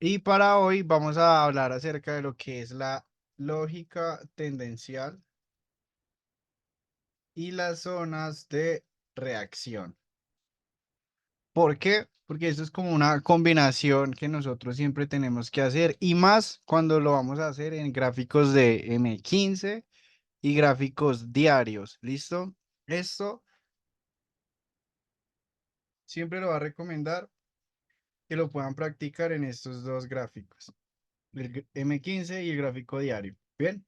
Y para hoy vamos a hablar acerca de lo que es la lógica tendencial y las zonas de reacción. ¿Por qué? Porque eso es como una combinación que nosotros siempre tenemos que hacer y más cuando lo vamos a hacer en gráficos de M15 y gráficos diarios. ¿Listo? Esto siempre lo va a recomendar que lo puedan practicar en estos dos gráficos, el M15 y el gráfico diario. Bien.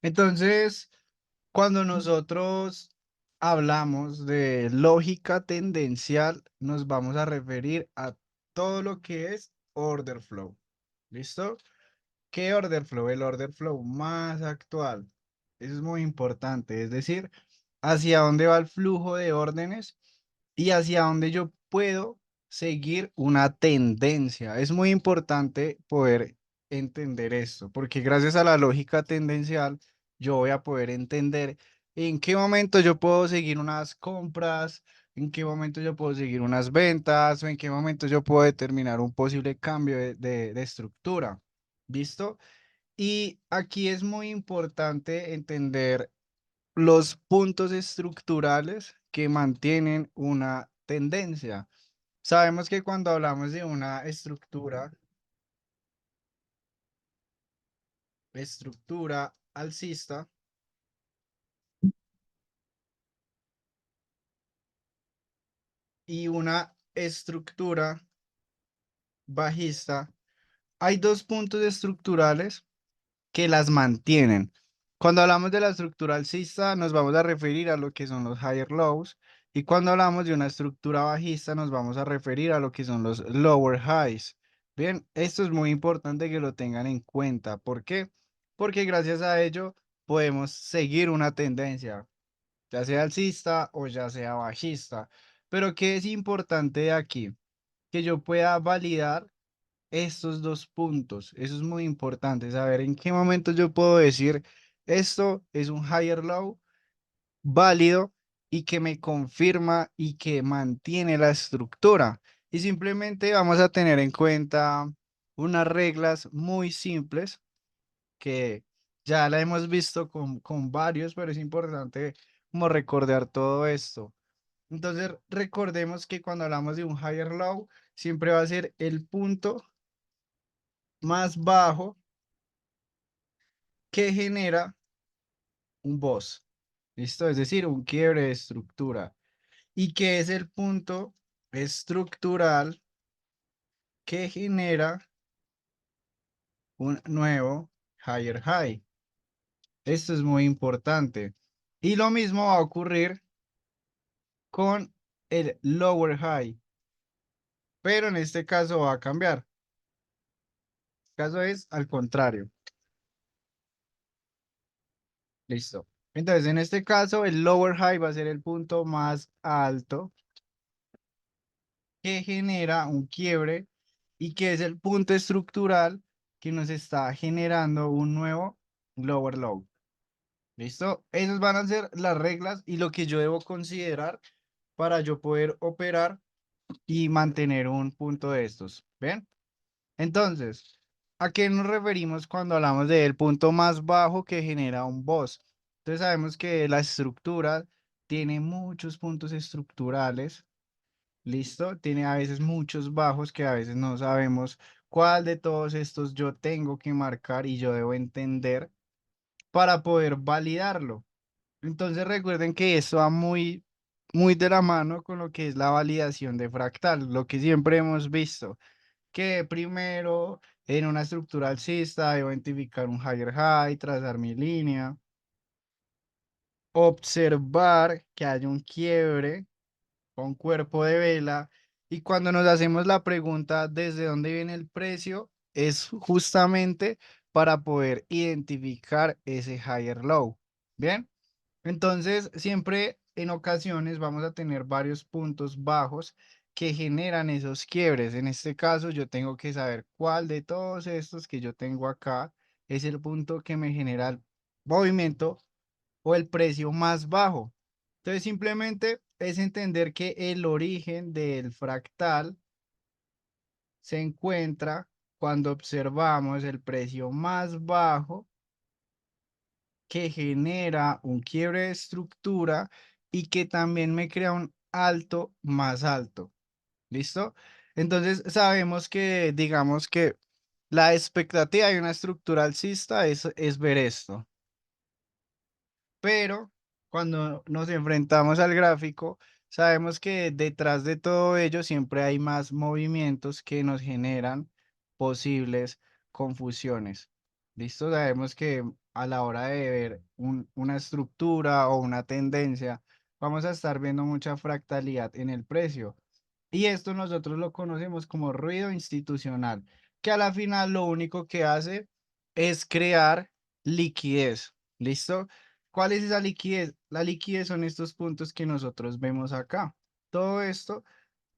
Entonces, cuando nosotros hablamos de lógica tendencial, nos vamos a referir a todo lo que es order flow. ¿Listo? ¿Qué order flow? El order flow más actual. Eso es muy importante, es decir, hacia dónde va el flujo de órdenes y hacia dónde yo puedo seguir una tendencia. Es muy importante poder entender esto, porque gracias a la lógica tendencial, yo voy a poder entender en qué momento yo puedo seguir unas compras, en qué momento yo puedo seguir unas ventas, o en qué momento yo puedo determinar un posible cambio de estructura. ¿Listo? Y aquí es muy importante entender los puntos estructurales que mantienen una tendencia. Sabemos que cuando hablamos de una estructura alcista y una estructura bajista, hay dos puntos estructurales que las mantienen. Cuando hablamos de la estructura alcista, nos vamos a referir a lo que son los higher lows, y cuando hablamos de una estructura bajista, nos vamos a referir a lo que son los lower highs. Bien, esto es muy importante que lo tengan en cuenta. ¿Por qué? Porque gracias a ello podemos seguir una tendencia, ya sea alcista o ya sea bajista. Pero ¿qué es importante de aquí? Que yo pueda validar estos dos puntos. Eso es muy importante, saber en qué momento yo puedo decir esto es un higher low válido y que me confirma y que mantiene la estructura. Y simplemente vamos a tener en cuenta unas reglas muy simples que ya la hemos visto con varios, pero es importante como recordar todo esto. Entonces, recordemos que cuando hablamos de un higher low, siempre va a ser el punto más bajo que genera un boss. ¿Listo? Es decir, un quiebre de estructura. ¿Y qué es el punto estructural que genera un nuevo higher high? Esto es muy importante. Y lo mismo va a ocurrir con el lower high, pero en este caso va a cambiar. El caso es al contrario. Listo. Entonces, en este caso, el lower high va a ser el punto más alto que genera un quiebre y que es el punto estructural que nos está generando un nuevo lower low. ¿Listo? Esas van a ser las reglas y lo que yo debo considerar para yo poder operar y mantener un punto de estos. ¿Ven? Entonces, ¿a qué nos referimos cuando hablamos del punto más bajo que genera un boss? Entonces sabemos que la estructura tiene muchos puntos estructurales. ¿Listo? Tiene a veces muchos bajos que a veces no sabemos cuál de todos estos yo tengo que marcar y yo debo entender para poder validarlo. Entonces recuerden que esto va muy de la mano con lo que es la validación de fractal, lo que siempre hemos visto, que primero en una estructura alcista debo identificar un higher high, trazar mi línea, observar que haya un quiebre con cuerpo de vela. Y cuando nos hacemos la pregunta ¿desde dónde viene el precio? Es justamente para poder identificar ese higher low. Bien, entonces siempre en ocasiones vamos a tener varios puntos bajos que generan esos quiebres. En este caso yo tengo que saber cuál de todos estos que yo tengo acá es el punto que me genera el movimiento o el precio más bajo. Entonces simplemente es entender que el origen del fractal se encuentra cuando observamos el precio más bajo que genera un quiebre de estructura y que también me crea un alto más alto. ¿Listo? Entonces sabemos que, digamos que la expectativa de una estructura alcista es ver esto. Pero cuando nos enfrentamos al gráfico, sabemos que detrás de todo ello siempre hay más movimientos que nos generan posibles confusiones. ¿Listo? Sabemos que a la hora de ver una estructura o una tendencia, vamos a estar viendo mucha fractalidad en el precio. Y esto nosotros lo conocemos como ruido institucional, que a la final lo único que hace es crear liquidez. ¿Listo? ¿Cuál es esa liquidez? La liquidez son estos puntos que nosotros vemos acá. Todo esto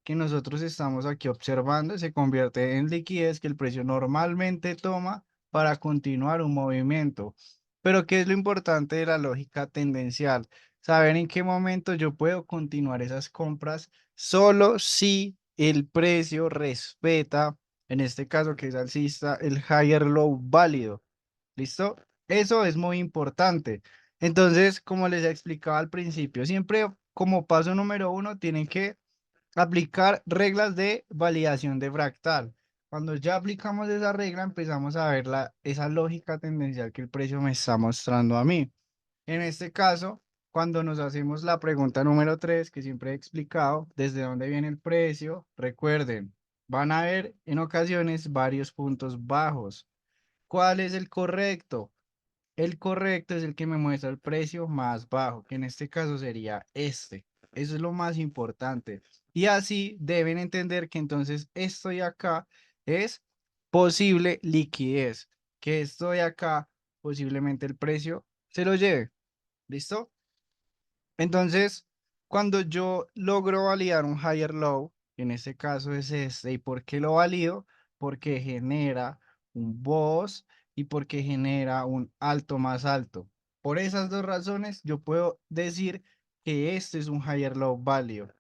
que nosotros estamos aquí observando se convierte en liquidez que el precio normalmente toma para continuar un movimiento. Pero ¿qué es lo importante de la lógica tendencial? Saber en qué momento yo puedo continuar esas compras solo si el precio respeta, en este caso que es alcista, el higher low válido. ¿Listo? Eso es muy importante. Entonces, como les explicaba al principio, siempre como paso número uno tienen que aplicar reglas de validación de fractal. Cuando ya aplicamos esa regla, empezamos a ver esa lógica tendencial que el precio me está mostrando a mí. En este caso, cuando nos hacemos la pregunta número 3 que siempre he explicado, ¿desde dónde viene el precio? Recuerden, van a haber en ocasiones varios puntos bajos. ¿Cuál es el correcto? El correcto es el que me muestra el precio más bajo, que en este caso sería este. Eso es lo más importante. Y así deben entender que entonces esto de acá es posible liquidez, que esto de acá posiblemente el precio se lo lleve. ¿Listo? Entonces, cuando yo logro validar un higher low, en este caso es este, ¿y por qué lo valido? Porque genera un boss y porque genera un alto más alto. Por esas dos razones, yo puedo decir que este es un higher low válido.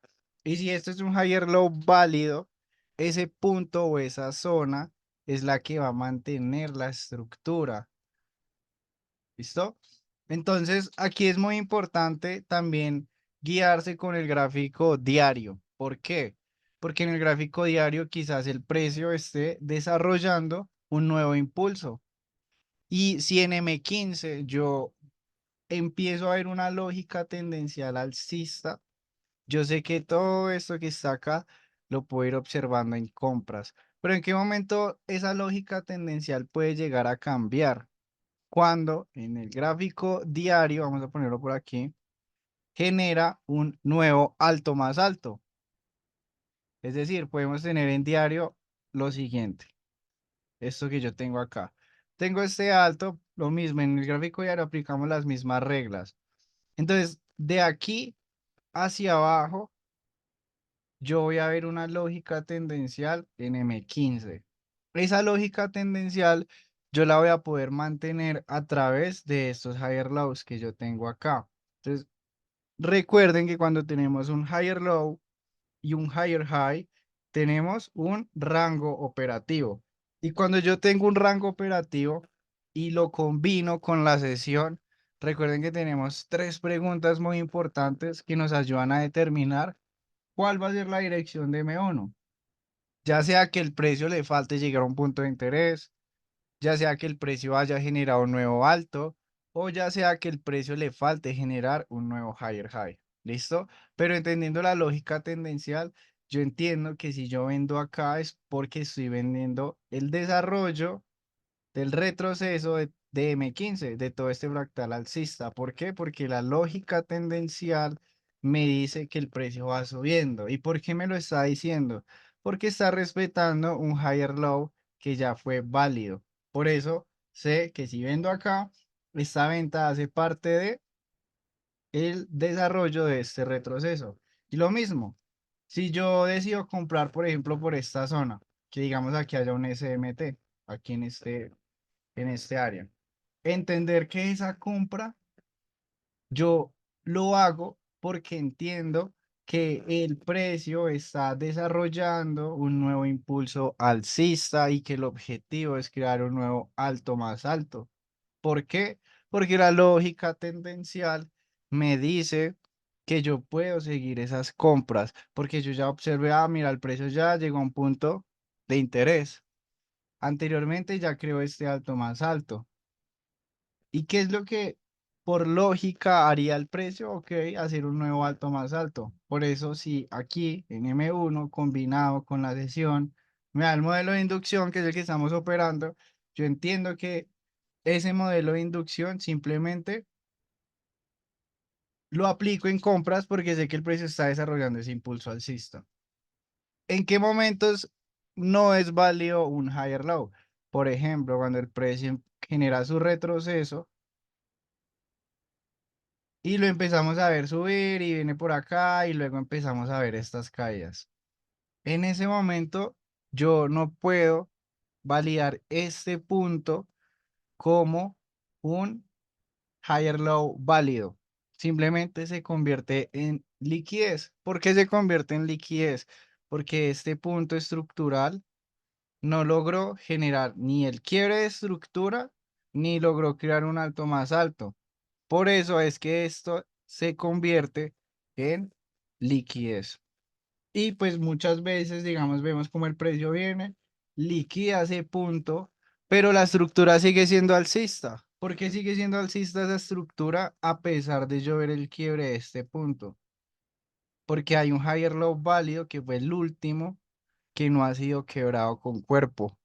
Y si este es un higher low válido, ese punto o esa zona es la que va a mantener la estructura. ¿Listo? Entonces, aquí es muy importante también guiarse con el gráfico diario. ¿Por qué? Porque en el gráfico diario quizás el precio esté desarrollando un nuevo impulso. Y si en M15 yo empiezo a ver una lógica tendencial alcista, yo sé que todo esto que está acá lo puedo ir observando en compras. Pero ¿en qué momento esa lógica tendencial puede llegar a cambiar? Cuando en el gráfico diario, vamos a ponerlo por aquí, genera un nuevo alto más alto. Es decir, podemos tener en diario lo siguiente, esto que yo tengo acá. Tengo este alto, lo mismo, en el gráfico diario aplicamos las mismas reglas. Entonces, de aquí hacia abajo, yo voy a ver una lógica tendencial en M15. Esa lógica tendencial yo la voy a poder mantener a través de estos higher lows que yo tengo acá. Entonces, recuerden que cuando tenemos un higher low y un higher high, tenemos un rango operativo. Y cuando yo tengo un rango operativo y lo combino con la sesión, recuerden que tenemos tres preguntas muy importantes que nos ayudan a determinar cuál va a ser la dirección de M1. Ya sea que el precio le falte llegar a un punto de interés, ya sea que el precio haya generado un nuevo alto o ya sea que el precio le falte generar un nuevo higher high. ¿Listo? Pero entendiendo la lógica tendencial, yo entiendo que si yo vendo acá es porque estoy vendiendo el desarrollo del retroceso de M15, de todo este fractal alcista. ¿Por qué? Porque la lógica tendencial me dice que el precio va subiendo. ¿Y por qué me lo está diciendo? Porque está respetando un higher low que ya fue válido. Por eso sé que si vendo acá, esta venta hace parte de el desarrollo de este retroceso. Y lo mismo, si yo decido comprar, por ejemplo, por esta zona, que digamos aquí haya un SMT, aquí en este área. Entender que esa compra yo lo hago porque entiendo que el precio está desarrollando un nuevo impulso alcista y que el objetivo es crear un nuevo alto más alto. ¿Por qué? Porque la lógica tendencial me dice que yo puedo seguir esas compras, porque yo ya observé, mira, el precio ya llegó a un punto de interés. Anteriormente ya creó este alto más alto. ¿Y qué es lo que por lógica haría el precio? Ok, hacer un nuevo alto más alto. Por eso, si aquí en M1 combinado con la sesión me da el modelo de inducción, que es el que estamos operando, yo entiendo que ese modelo de inducción simplemente lo aplico en compras porque sé que el precio está desarrollando ese impulso alcista. ¿En qué momentos no es válido un higher low? Por ejemplo, cuando el precio genera su retroceso y lo empezamos a ver subir y viene por acá y luego empezamos a ver estas caídas. En ese momento yo no puedo validar este punto como un higher low válido. Simplemente se convierte en liquidez. ¿Por qué se convierte en liquidez? Porque este punto estructural no logró generar ni el quiebre de estructura ni logró crear un alto más alto. Por eso es que esto se convierte en liquidez. Y pues muchas veces, digamos, vemos como el precio viene, liquida ese punto, pero la estructura sigue siendo alcista. ¿Por qué sigue siendo alcista esa estructura a pesar de llover el quiebre de este punto? Porque hay un higher low válido que fue el último que no ha sido quebrado con cuerpo,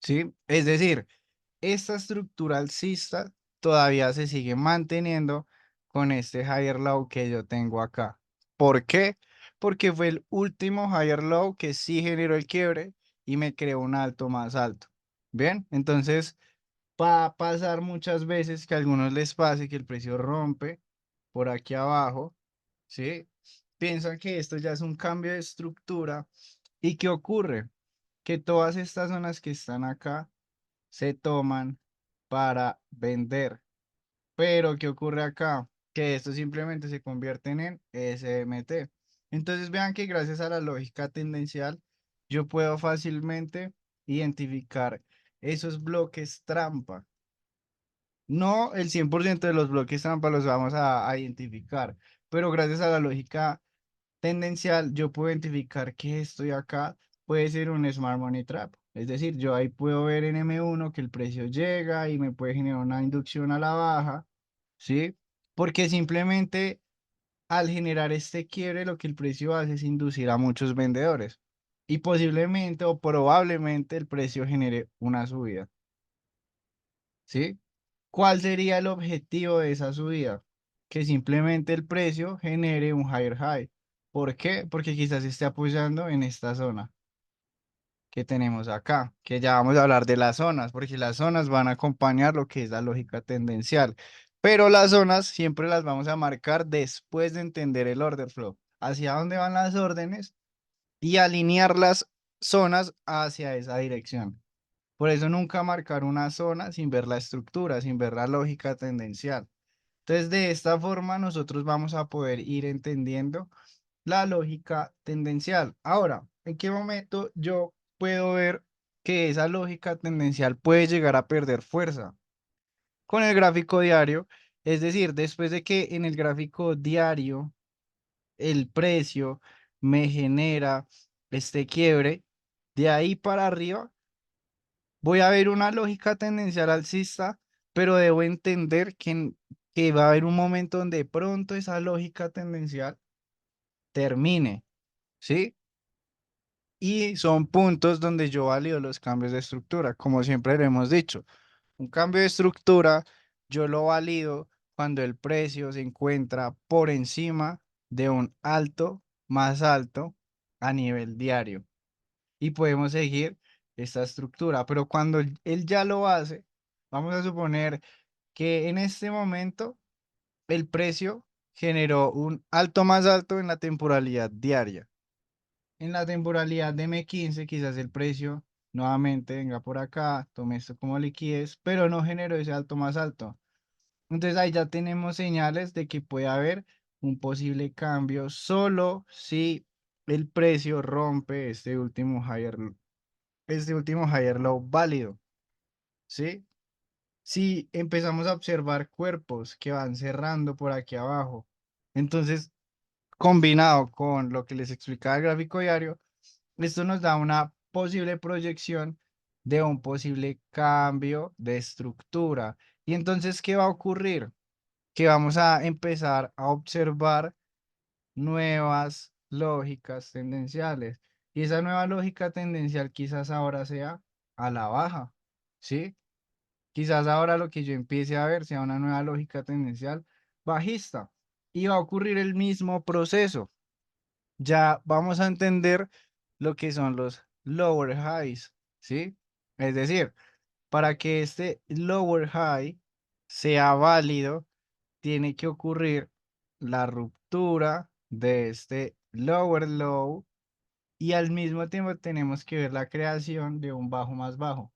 ¿sí? Es decir, esta estructura alcista todavía se sigue manteniendo con este higher low que yo tengo acá. ¿Por qué? Porque fue el último higher low que sí generó el quiebre y me creó un alto más alto. Bien, entonces va a pasar muchas veces que a algunos les pase que el precio rompe por aquí abajo, ¿sí? Piensan que esto ya es un cambio de estructura. ¿Y qué ocurre? Que todas estas zonas que están acá se toman para vender. Pero, ¿qué ocurre acá? Que esto simplemente se convierten en SMT. Entonces, vean que gracias a la lógica tendencial, yo puedo fácilmente identificar esos bloques trampa. No el 100% de los bloques trampa los vamos a identificar, pero gracias a la lógica tendencial, yo puedo identificar que estoy acá puede ser un Smart Money Trap. Es decir, yo ahí puedo ver en M1 que el precio llega y me puede generar una inducción a la baja, ¿sí? Porque simplemente al generar este quiebre, lo que el precio hace es inducir a muchos vendedores. Y posiblemente o probablemente el precio genere una subida, ¿sí? ¿Cuál sería el objetivo de esa subida? Que simplemente el precio genere un higher high. ¿Por qué? Porque quizás esté apoyando en esta zona que tenemos acá, que ya vamos a hablar de las zonas, porque las zonas van a acompañar lo que es la lógica tendencial, pero las zonas siempre las vamos a marcar después de entender el order flow, hacia dónde van las órdenes y alinear las zonas hacia esa dirección. Por eso nunca marcar una zona sin ver la estructura, sin ver la lógica tendencial. Entonces, de esta forma nosotros vamos a poder ir entendiendo la lógica tendencial. Ahora, ¿en qué momento yo puedo ver que esa lógica tendencial puede llegar a perder fuerza? Con el gráfico diario, es decir, después de que en el gráfico diario el precio me genera este quiebre, de ahí para arriba voy a ver una lógica tendencial alcista, pero debo entender que va a haber un momento donde de pronto esa lógica tendencial termine, ¿sí? Y son puntos donde yo valido los cambios de estructura, como siempre le hemos dicho. Un cambio de estructura yo lo valido cuando el precio se encuentra por encima de un alto más alto a nivel diario. Y podemos seguir esta estructura, pero cuando él ya lo hace, vamos a suponer que en este momento el precio generó un alto más alto en la temporalidad diaria. En la temporalidad de M15, quizás el precio nuevamente venga por acá, tome esto como liquidez, pero no generó ese alto más alto. Entonces ahí ya tenemos señales de que puede haber un posible cambio solo si el precio rompe este último higher low válido, ¿sí? Si empezamos a observar cuerpos que van cerrando por aquí abajo, entonces combinado con lo que les explicaba el gráfico diario, esto nos da una posible proyección de un posible cambio de estructura. Y entonces, ¿qué va a ocurrir? Que vamos a empezar a observar nuevas lógicas tendenciales. Y esa nueva lógica tendencial quizás ahora sea a la baja, ¿sí? Quizás ahora lo que yo empiece a ver sea una nueva lógica tendencial bajista. Y va a ocurrir el mismo proceso. Ya vamos a entender lo que son los lower highs, ¿sí? Es decir, para que este lower high sea válido, tiene que ocurrir la ruptura de este lower low y al mismo tiempo tenemos que ver la creación de un bajo más bajo.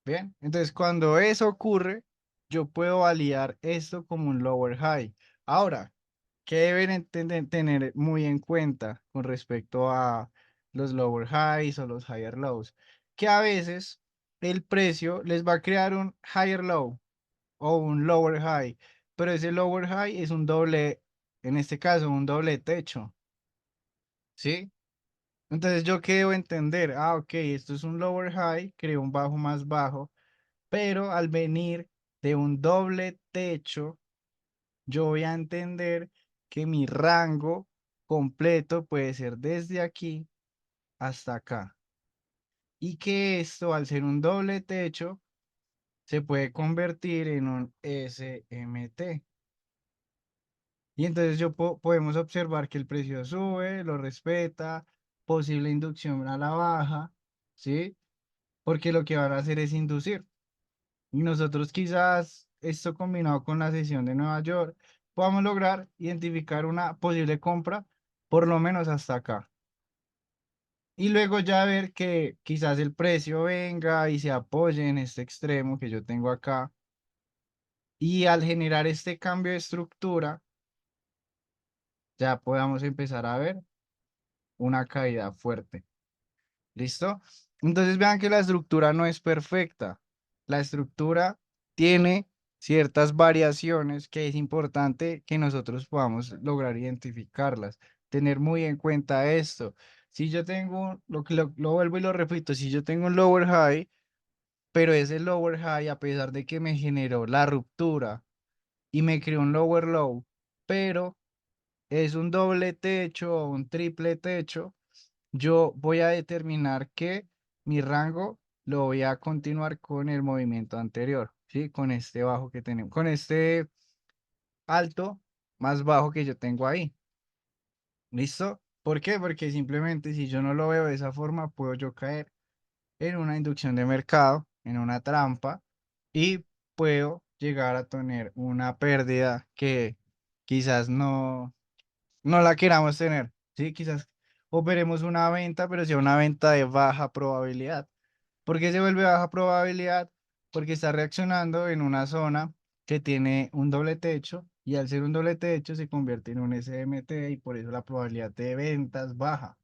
Bien, entonces cuando eso ocurre, yo puedo validar esto como un lower high. Ahora, ¿qué deben tener muy en cuenta con respecto a los lower highs o los higher lows? Que a veces el precio les va a crear un higher low o un lower high, pero ese lower high es un doble, en este caso, un doble techo, ¿sí? Entonces, ¿yo qué debo entender? Ah, ok, esto es un lower high, creo un bajo más bajo, pero al venir de un doble techo, yo voy a entender que mi rango completo puede ser desde aquí hasta acá. Y que esto, al ser un doble techo, se puede convertir en un SMT. Y entonces podemos observar que el precio sube, lo respeta, posible inducción a la baja, ¿sí? Porque lo que van a hacer es inducir. Y nosotros quizás esto combinado con la sesión de Nueva York, podamos lograr identificar una posible compra, por lo menos hasta acá. Y luego ya ver que quizás el precio venga y se apoye en este extremo que yo tengo acá. Y al generar este cambio de estructura, ya podamos empezar a ver una caída fuerte. ¿Listo? Entonces vean que la estructura no es perfecta. La estructura tiene ciertas variaciones que es importante que nosotros podamos lograr identificarlas. Tener muy en cuenta esto. Si yo tengo, lo vuelvo y lo repito, si yo tengo un lower high, pero ese lower high, a pesar de que me generó la ruptura y me creó un lower low, pero es un doble techo o un triple techo, yo voy a determinar que mi rango lo voy a continuar con el movimiento anterior, ¿sí? Con este bajo que tenemos, con este alto más bajo que yo tengo ahí. ¿Listo? ¿Por qué? Porque simplemente si yo no lo veo de esa forma, puedo yo caer en una inducción de mercado, en una trampa, y puedo llegar a tener una pérdida que quizás no la queramos tener, ¿sí? Quizás operemos una venta, pero sea una venta de baja probabilidad. ¿Por qué se vuelve baja probabilidad? Porque está reaccionando en una zona que tiene un doble techo y al ser un doble techo se convierte en un SMT y por eso la probabilidad de ventas baja.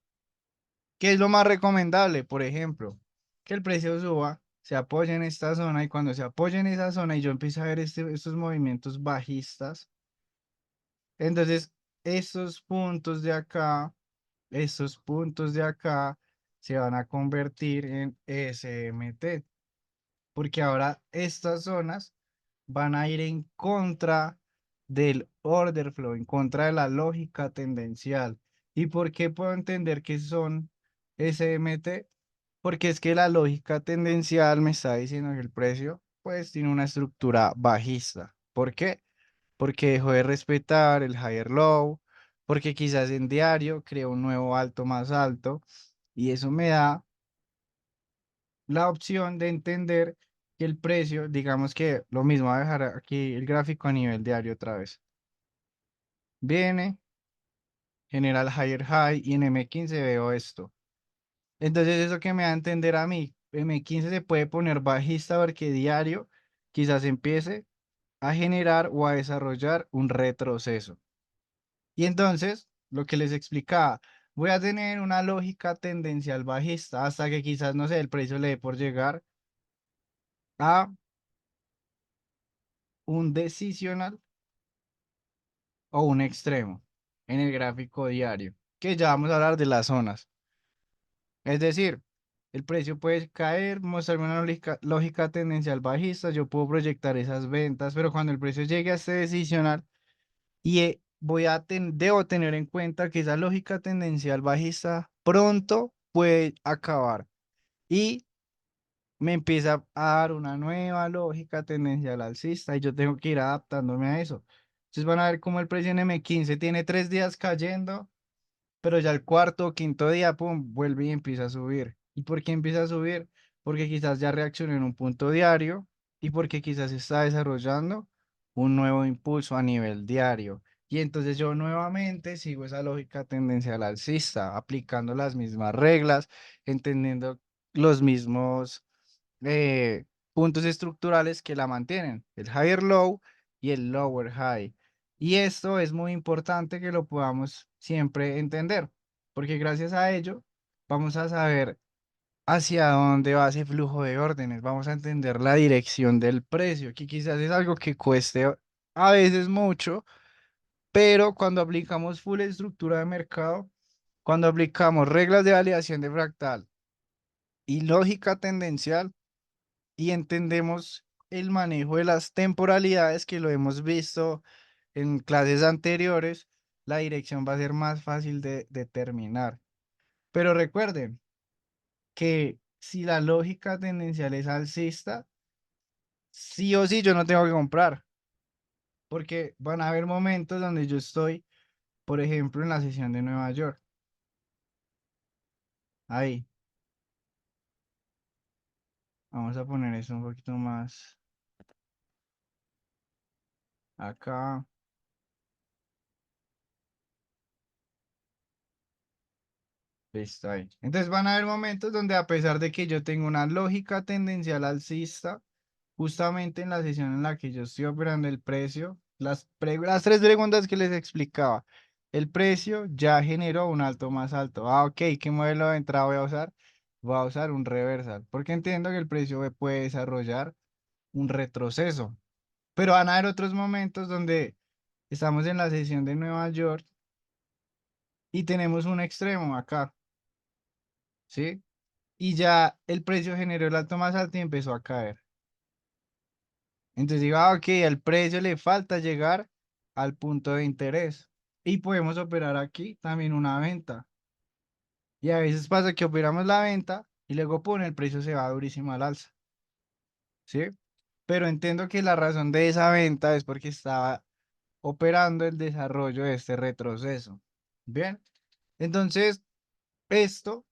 ¿Qué es lo más recomendable? Por ejemplo, que el precio suba, se apoye en esta zona y cuando se apoye en esa zona y yo empiezo a ver estos movimientos bajistas, entonces estos puntos de acá, estos puntos de acá se van a convertir en SMT, porque ahora estas zonas van a ir en contra del order flow, en contra de la lógica tendencial. ¿Y por qué puedo entender que son SMT? Porque es que la lógica tendencial me está diciendo que el precio pues tiene una estructura bajista. ¿Por qué? Porque dejó de respetar el higher low, porque quizás en diario creó un nuevo alto más alto y eso me da la opción de entender que el precio, digamos que lo mismo, voy a dejar aquí el gráfico a nivel diario otra vez. Viene, genera el higher high y en M15 veo esto. Entonces eso que me da a entender a mí, M15 se puede poner bajista porque diario quizás empiece. a generar o a desarrollar un retroceso. Y entonces, lo que les explicaba, voy a tener una lógica tendencial bajista hasta que quizás, no sé, el precio le dé por llegar a un decisional o un extremo en el gráfico diario, que ya vamos a hablar de las zonas. Es decir, el precio puede caer, mostrarme una lógica tendencial bajista, yo puedo proyectar esas ventas, pero cuando el precio llegue a este decisional y debo tener en cuenta que esa lógica tendencial bajista pronto puede acabar y me empieza a dar una nueva lógica tendencial alcista y yo tengo que ir adaptándome a eso. Entonces van a ver cómo el precio en M15 tiene 3 días cayendo, pero ya el cuarto o quinto día, pum, vuelve y empieza a subir. ¿Y por qué empieza a subir? Porque quizás ya reaccionó en un punto diario y porque quizás está desarrollando un nuevo impulso a nivel diario. Y entonces yo nuevamente sigo esa lógica tendencial alcista, aplicando las mismas reglas, entendiendo los mismos puntos estructurales que la mantienen, el higher low y el lower high. Y esto es muy importante que lo podamos siempre entender, porque gracias a ello vamos a saber hacia dónde va ese flujo de órdenes, vamos a entender la dirección del precio, que quizás es algo que cueste a veces mucho, pero cuando aplicamos full estructura de mercado, cuando aplicamos reglas de validación de fractal y lógica tendencial, y entendemos el manejo de las temporalidades que lo hemos visto en clases anteriores, la dirección va a ser más fácil de determinar. Pero recuerden que si la lógica tendencial es alcista, sí o sí yo no tengo que comprar, porque van a haber momentos donde yo estoy, por ejemplo, en la sesión de Nueva York. Ahí, vamos a poner eso un poquito más acá. Está ahí. Entonces van a haber momentos donde a pesar de que yo tengo una lógica tendencial alcista, justamente en la sesión en la que yo estoy operando el precio, las tres preguntas que les explicaba, el precio ya generó un alto más alto. Ah, ok, ¿qué modelo de entrada voy a usar? Voy a usar un reversal, porque entiendo que el precio puede desarrollar un retroceso. Pero van a haber otros momentos donde estamos en la sesión de Nueva York y tenemos un extremo acá, ¿sí? Y ya el precio generó el alto más alto y empezó a caer. Entonces digo, ah, ok, al precio le falta llegar al punto de interés. Y podemos operar aquí también una venta. Y a veces pasa que operamos la venta y luego pone el precio se va durísimo al alza, ¿sí? Pero entiendo que la razón de esa venta es porque estaba operando el desarrollo de este retroceso. Bien, entonces esto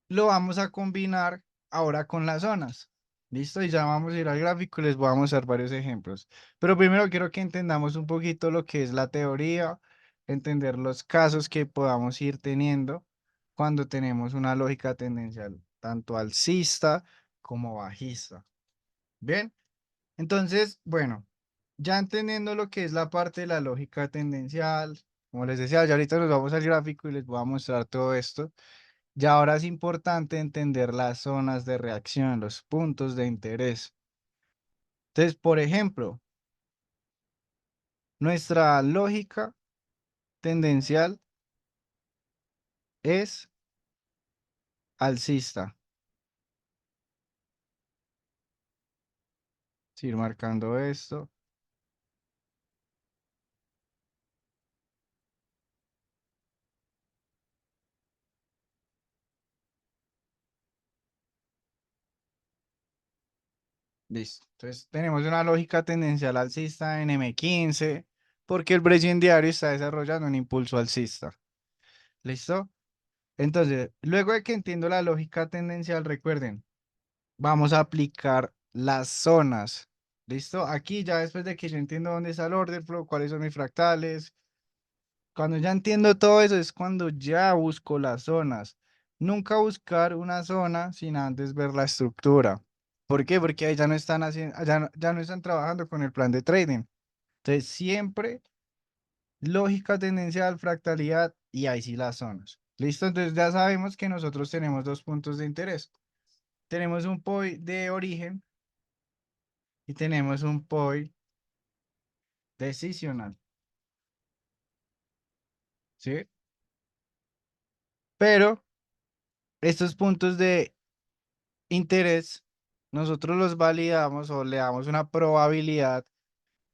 lo vamos a combinar ahora con las zonas. ¿Listo? Y ya vamos a ir al gráfico y les voy a mostrar varios ejemplos. Pero primero quiero que entendamos un poquito lo que es la teoría, entender los casos que podamos ir teniendo cuando tenemos una lógica tendencial, tanto alcista como bajista. Bien, entonces, bueno, ya entendiendo lo que es la parte de la lógica tendencial, como les decía, ya ahorita nos vamos al gráfico y les voy a mostrar todo esto. Ya ahora es importante entender las zonas de reacción, los puntos de interés. Entonces, por ejemplo, nuestra lógica tendencial es alcista. Ir marcando esto. Listo. Entonces, tenemos una lógica tendencial alcista en M15 porque el precio en diario está desarrollando un impulso alcista. ¿Listo? Entonces, luego de que entiendo la lógica tendencial, recuerden, vamos a aplicar las zonas. ¿Listo? Aquí ya después de que yo entiendo dónde está el order flow, cuáles son mis fractales, cuando ya entiendo todo eso es cuando ya busco las zonas. Nunca buscar una zona sin antes ver la estructura. ¿Por qué? Porque ahí ya no están haciendo, ya no están trabajando con el plan de trading. Entonces, siempre lógica tendencial, fractalidad y ahí sí las zonas. ¿Listo? Entonces ya sabemos que nosotros tenemos dos puntos de interés. Tenemos un POI de origen y tenemos un POI decisional, ¿sí? Pero estos puntos de interés, nosotros los validamos o le damos una probabilidad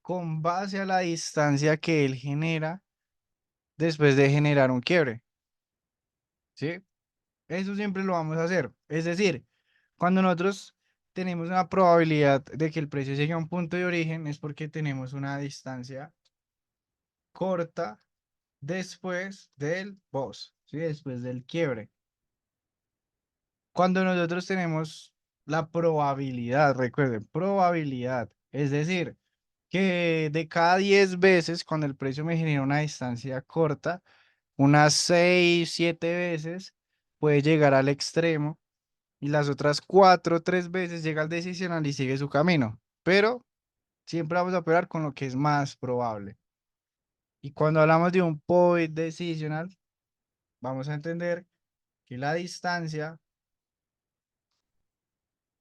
con base a la distancia que él genera después de generar un quiebre, ¿sí? Eso siempre lo vamos a hacer. Es decir, cuando nosotros tenemos una probabilidad de que el precio llegue a un punto de origen, es porque tenemos una distancia corta después del boss, ¿sí? Después del quiebre. Cuando nosotros tenemos la probabilidad, recuerden, probabilidad, es decir, que de cada 10 veces, cuando el precio me genera una distancia corta, unas 6 7 veces puede llegar al extremo y las otras 4 3 veces llega al decisional y sigue su camino. Pero siempre vamos a operar con lo que es más probable. Y cuando hablamos de un point decisional, vamos a entender que la distancia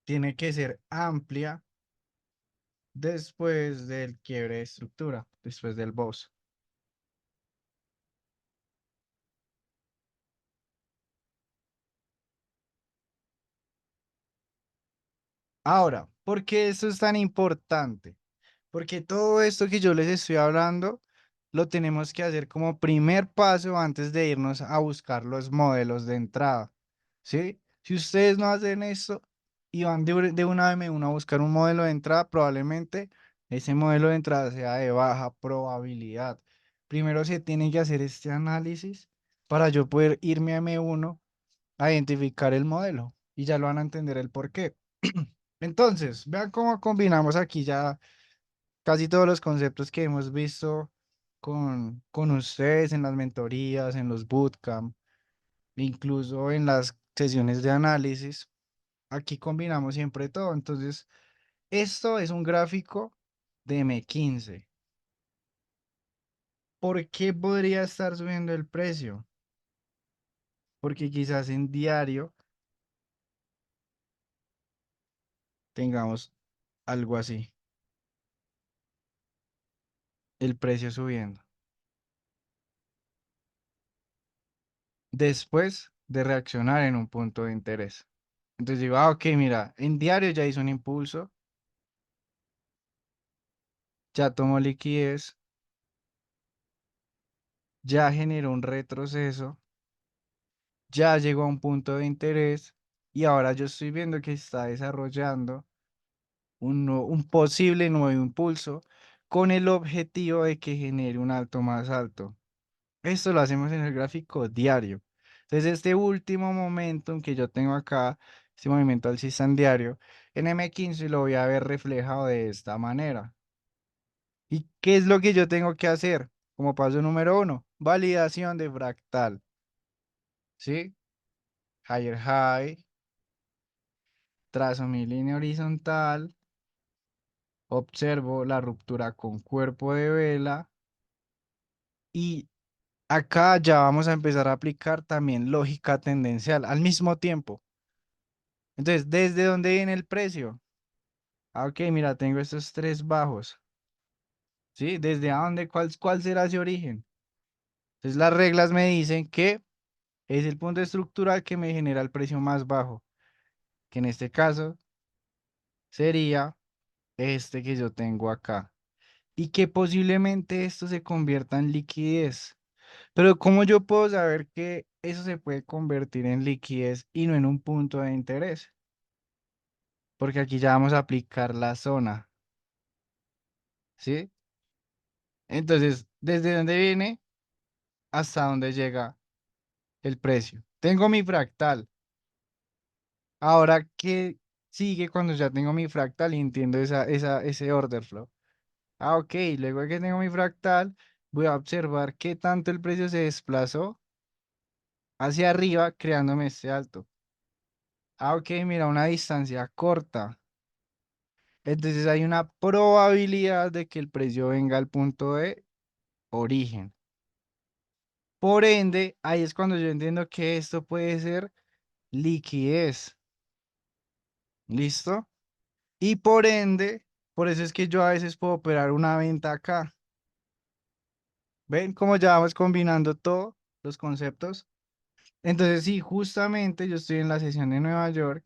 tiene que ser amplia después del quiebre de estructura, después del boss. Ahora, ¿por qué esto es tan importante? Porque todo esto que yo les estoy hablando lo tenemos que hacer como primer paso antes de irnos a buscar los modelos de entrada, ¿sí? Si ustedes no hacen esto y van de una M1 a buscar un modelo de entrada, probablemente ese modelo de entrada sea de baja probabilidad. Primero se tiene que hacer este análisis para yo poder irme a M1 a identificar el modelo y ya lo van a entender el por qué. Entonces, vean cómo combinamos aquí ya casi todos los conceptos que hemos visto con ustedes en las mentorías, en los bootcamp, incluso en las sesiones de análisis. Aquí combinamos siempre todo. Entonces, esto es un gráfico de M15. ¿Por qué podría estar subiendo el precio? Porque quizás en diario tengamos algo así, el precio subiendo. Después de reaccionar en un punto de interés. Entonces digo, ok, mira, en diario ya hizo un impulso, ya tomó liquidez, ya generó un retroceso, ya llegó a un punto de interés y ahora yo estoy viendo que está desarrollando un posible nuevo impulso con el objetivo de que genere un alto más alto. Esto lo hacemos en el gráfico diario. Entonces, este último momento en que yo tengo acá, este movimiento alcista en diario, en M15 lo voy a ver reflejado de esta manera. ¿Y qué es lo que yo tengo que hacer? Como paso número uno, validación de fractal. ¿Sí? Higher high, trazo mi línea horizontal, observo la ruptura con cuerpo de vela y acá ya vamos a empezar a aplicar también lógica tendencial al mismo tiempo. Entonces, ¿desde dónde viene el precio? Ah, ok, mira, tengo estos tres bajos. ¿Sí? ¿Desde dónde? ¿Cuál será ese origen? Entonces, las reglas me dicen que es el punto estructural que me genera el precio más bajo, que en este caso sería este que yo tengo acá. Y que posiblemente esto se convierta en liquidez. Pero ¿cómo yo puedo saber que eso se puede convertir en liquidez y no en un punto de interés? Porque aquí ya vamos a aplicar la zona, ¿sí? Entonces, ¿desde dónde viene hasta dónde llega el precio? Tengo mi fractal. Ahora, ¿qué sigue cuando ya tengo mi fractal y entiendo ese order flow? Ah, ok, luego de que tengo mi fractal, voy a observar qué tanto el precio se desplazó hacia arriba, creándome este alto. Ah, ok, mira, una distancia corta. Entonces hay una probabilidad de que el precio venga al punto de origen. Por ende, ahí es cuando yo entiendo que esto puede ser liquidez. ¿Listo? Y por ende, por eso es que yo a veces puedo operar una venta acá. ¿Ven cómo ya vamos combinando todos los conceptos? Entonces, sí, justamente yo estoy en la sesión de Nueva York,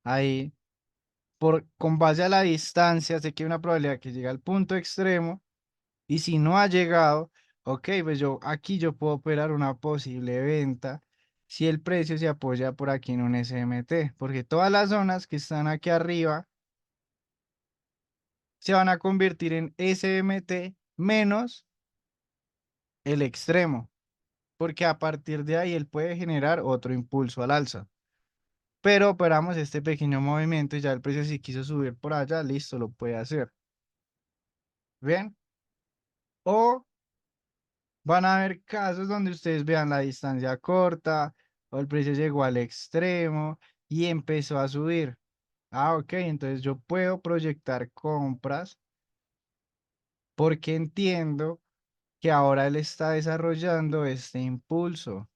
ahí, con base a la distancia, sé que hay una probabilidad que llegue al punto extremo, y si no ha llegado, ok, pues yo aquí yo puedo operar una posible venta si el precio se apoya por aquí en un SMT, porque todas las zonas que están aquí arriba se van a convertir en SMT menos el extremo, porque a partir de ahí él puede generar otro impulso al alza. Pero operamos este pequeño movimiento y ya el precio si quiso subir por allá, listo, lo puede hacer. Bien. O van a haber casos donde ustedes vean la distancia corta o el precio llegó al extremo y empezó a subir. Ah, ok, entonces yo puedo proyectar compras porque entiendo que ahora él está desarrollando este impulso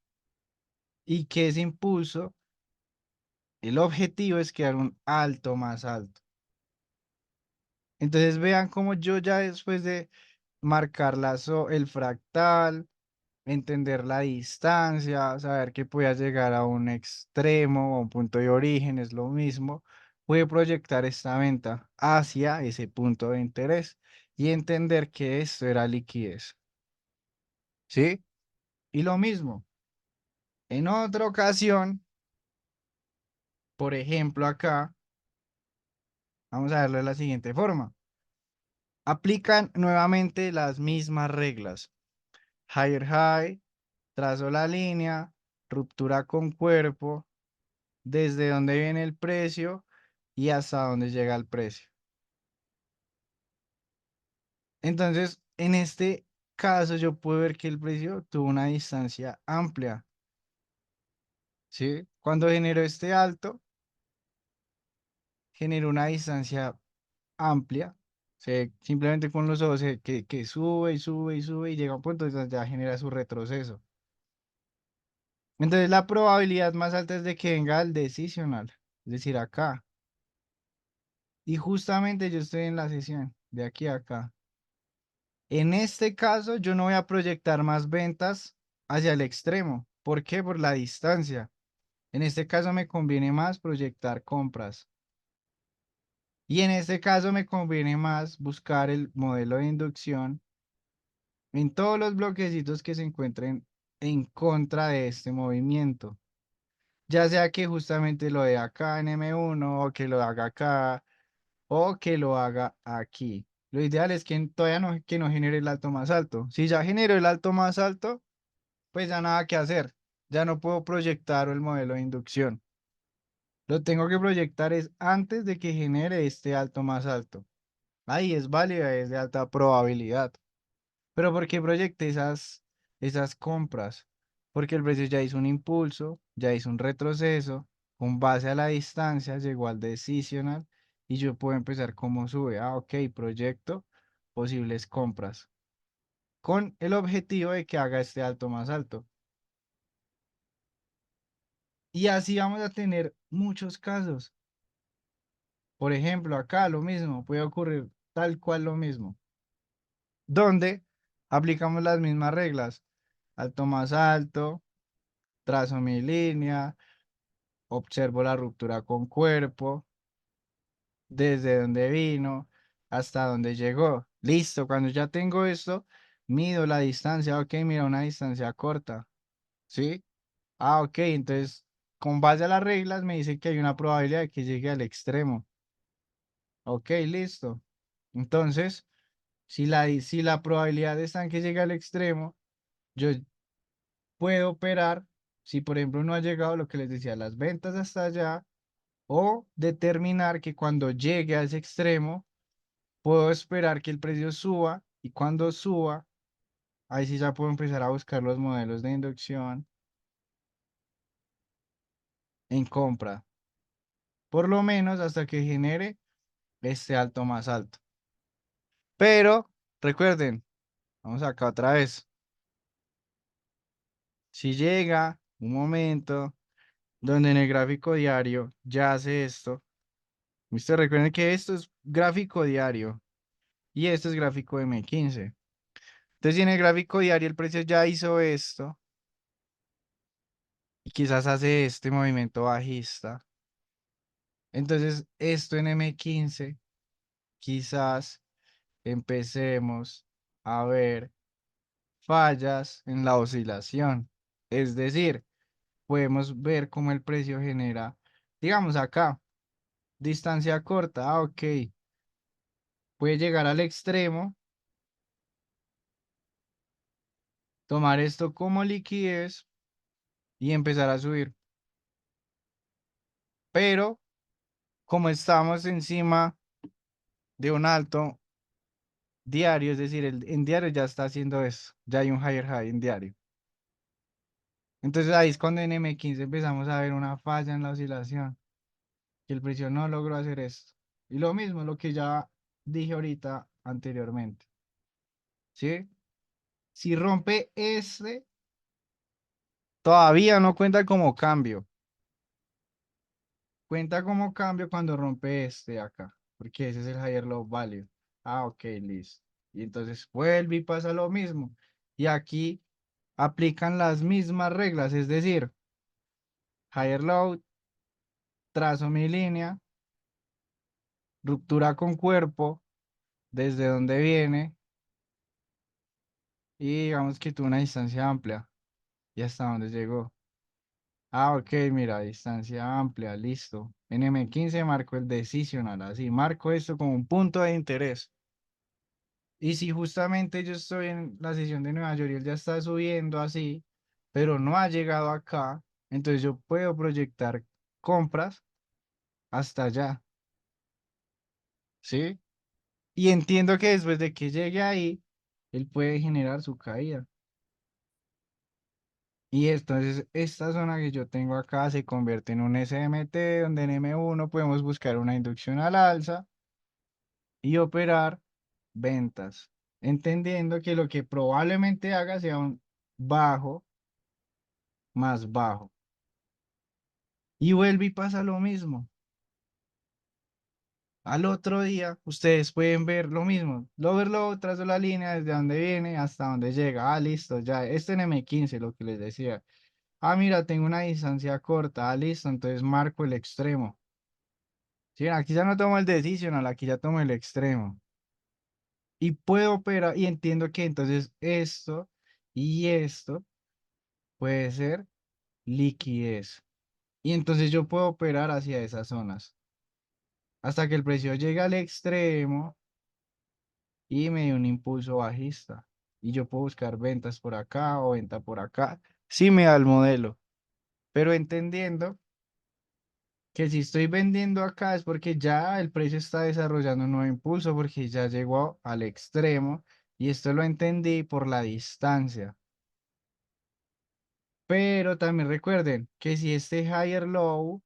y que ese impulso, el objetivo es crear un alto más alto. Entonces vean cómo yo ya después de marcar el fractal, entender la distancia, saber que pueda llegar a un extremo o un punto de origen, es lo mismo, puede proyectar esta venta hacia ese punto de interés y entender que esto era liquidez. ¿Sí? Y lo mismo, en otra ocasión, por ejemplo, acá, vamos a verlo de la siguiente forma. Aplican nuevamente las mismas reglas. Higher high, trazo la línea, ruptura con cuerpo, desde dónde viene el precio y hasta dónde llega el precio. Entonces, en este caso, yo puedo ver que el precio tuvo una distancia amplia, ¿sí? Cuando generó este alto, generó una distancia amplia, simplemente con los ojos que sube y sube y sube y llega a un punto donde ya genera su retroceso. Entonces, la probabilidad más alta es de que venga el decisional, es decir, acá. Y justamente yo estoy en la sesión, de aquí a acá. En este caso, yo no voy a proyectar más ventas hacia el extremo. ¿Por qué? Por la distancia. En este caso me conviene más proyectar compras. Y en este caso me conviene más buscar el modelo de inducción en todos los bloquecitos que se encuentren en contra de este movimiento. Ya sea que justamente lo de acá en M1 o que lo haga acá o que lo haga aquí. Lo ideal es que todavía no, que no genere el alto más alto. Si ya generó el alto más alto, pues ya nada que hacer. Ya no puedo proyectar el modelo de inducción. Lo tengo que proyectar es antes de que genere este alto más alto. Ahí es válida, es de alta probabilidad. Pero ¿por qué proyecté esas compras? Porque el precio ya hizo un impulso, ya hizo un retroceso, con base a la distancia llegó al decisional y yo puedo empezar como sube. Ah, ok, proyecto posibles compras con el objetivo de que haga este alto más alto. Y así vamos a tener muchos casos. Por ejemplo, acá lo mismo, puede ocurrir tal cual lo mismo, donde aplicamos las mismas reglas. Alto más alto, trazo mi línea, observo la ruptura con cuerpo, desde donde vino hasta donde llegó. Listo, cuando ya tengo esto, mido la distancia. Ok, mira, una distancia corta. ¿Sí? Ah, ok, entonces con base a las reglas me dice que hay una probabilidad de que llegue al extremo. Ok, listo. Entonces, si la probabilidad está en que llegue al extremo, yo puedo operar, si por ejemplo no ha llegado lo que les decía, las ventas hasta allá, o determinar que cuando llegue a ese extremo, puedo esperar que el precio suba y cuando suba, ahí sí ya puedo empezar a buscar los modelos de inducción en compra, por lo menos hasta que genere este alto más alto. Pero recuerden, vamos acá otra vez. Si llega un momento donde en el gráfico diario ya hace esto, ustedes recuerden que esto es gráfico diario y esto es gráfico M15. Entonces, si en el gráfico diario el precio ya hizo esto y quizás hace este movimiento bajista, entonces esto en M15 quizás empecemos a ver fallas en la oscilación. Es decir, podemos ver cómo el precio genera, digamos acá, distancia corta. Ah, ok, puede llegar al extremo, tomar esto como liquidez y empezar a subir. Pero como estamos encima de un alto diario, es decir, en diario ya está haciendo eso, ya hay un higher high en diario. Entonces ahí es cuando en M15 empezamos a ver una falla en la oscilación, que el precio no logró hacer esto. Y lo mismo, lo que ya dije ahorita anteriormente, ¿sí? Si rompe este, todavía no cuenta como cambio. Cuenta como cambio cuando rompe este acá, porque ese es el higher low value. Ah, ok, listo. Y entonces vuelve y pasa lo mismo. Y aquí aplican las mismas reglas, es decir, higher low, trazo mi línea, ruptura con cuerpo, desde donde viene, y digamos que tuvo una distancia amplia. ¿Y hasta dónde llegó? Ah, ok, mira, distancia amplia, listo. En M15 marco el decisional, así, marco esto como un punto de interés. Y si justamente yo estoy en la sesión de Nueva York y él ya está subiendo así, pero no ha llegado acá, entonces yo puedo proyectar compras hasta allá, ¿sí? Y entiendo que después de que llegue ahí, él puede generar su caída. Y entonces esta zona que yo tengo acá se convierte en un SMT, donde en M1 podemos buscar una inducción al alza y operar ventas, entendiendo que lo que probablemente haga sea un bajo más bajo. Y vuelve y pasa lo mismo. Al otro día, ustedes pueden ver lo mismo. Lowerlow trazo la línea desde donde viene hasta donde llega. Ah, listo, ya. Este en M15, lo que les decía. Ah, mira, tengo una distancia corta. Ah, listo, entonces marco el extremo. Sí, aquí ya no tomo el decisional, aquí ya tomo el extremo. Y puedo operar, y entiendo que entonces esto y esto puede ser liquidez. Y entonces yo puedo operar hacia esas zonas. Hasta que el precio llegue al extremo y me dio un impulso bajista. Y yo puedo buscar ventas por acá o venta por acá. Sí me da el modelo, pero entendiendo que si estoy vendiendo acá es porque ya el precio está desarrollando un nuevo impulso porque ya llegó al extremo y esto lo entendí por la distancia. Pero también recuerden que si este higher low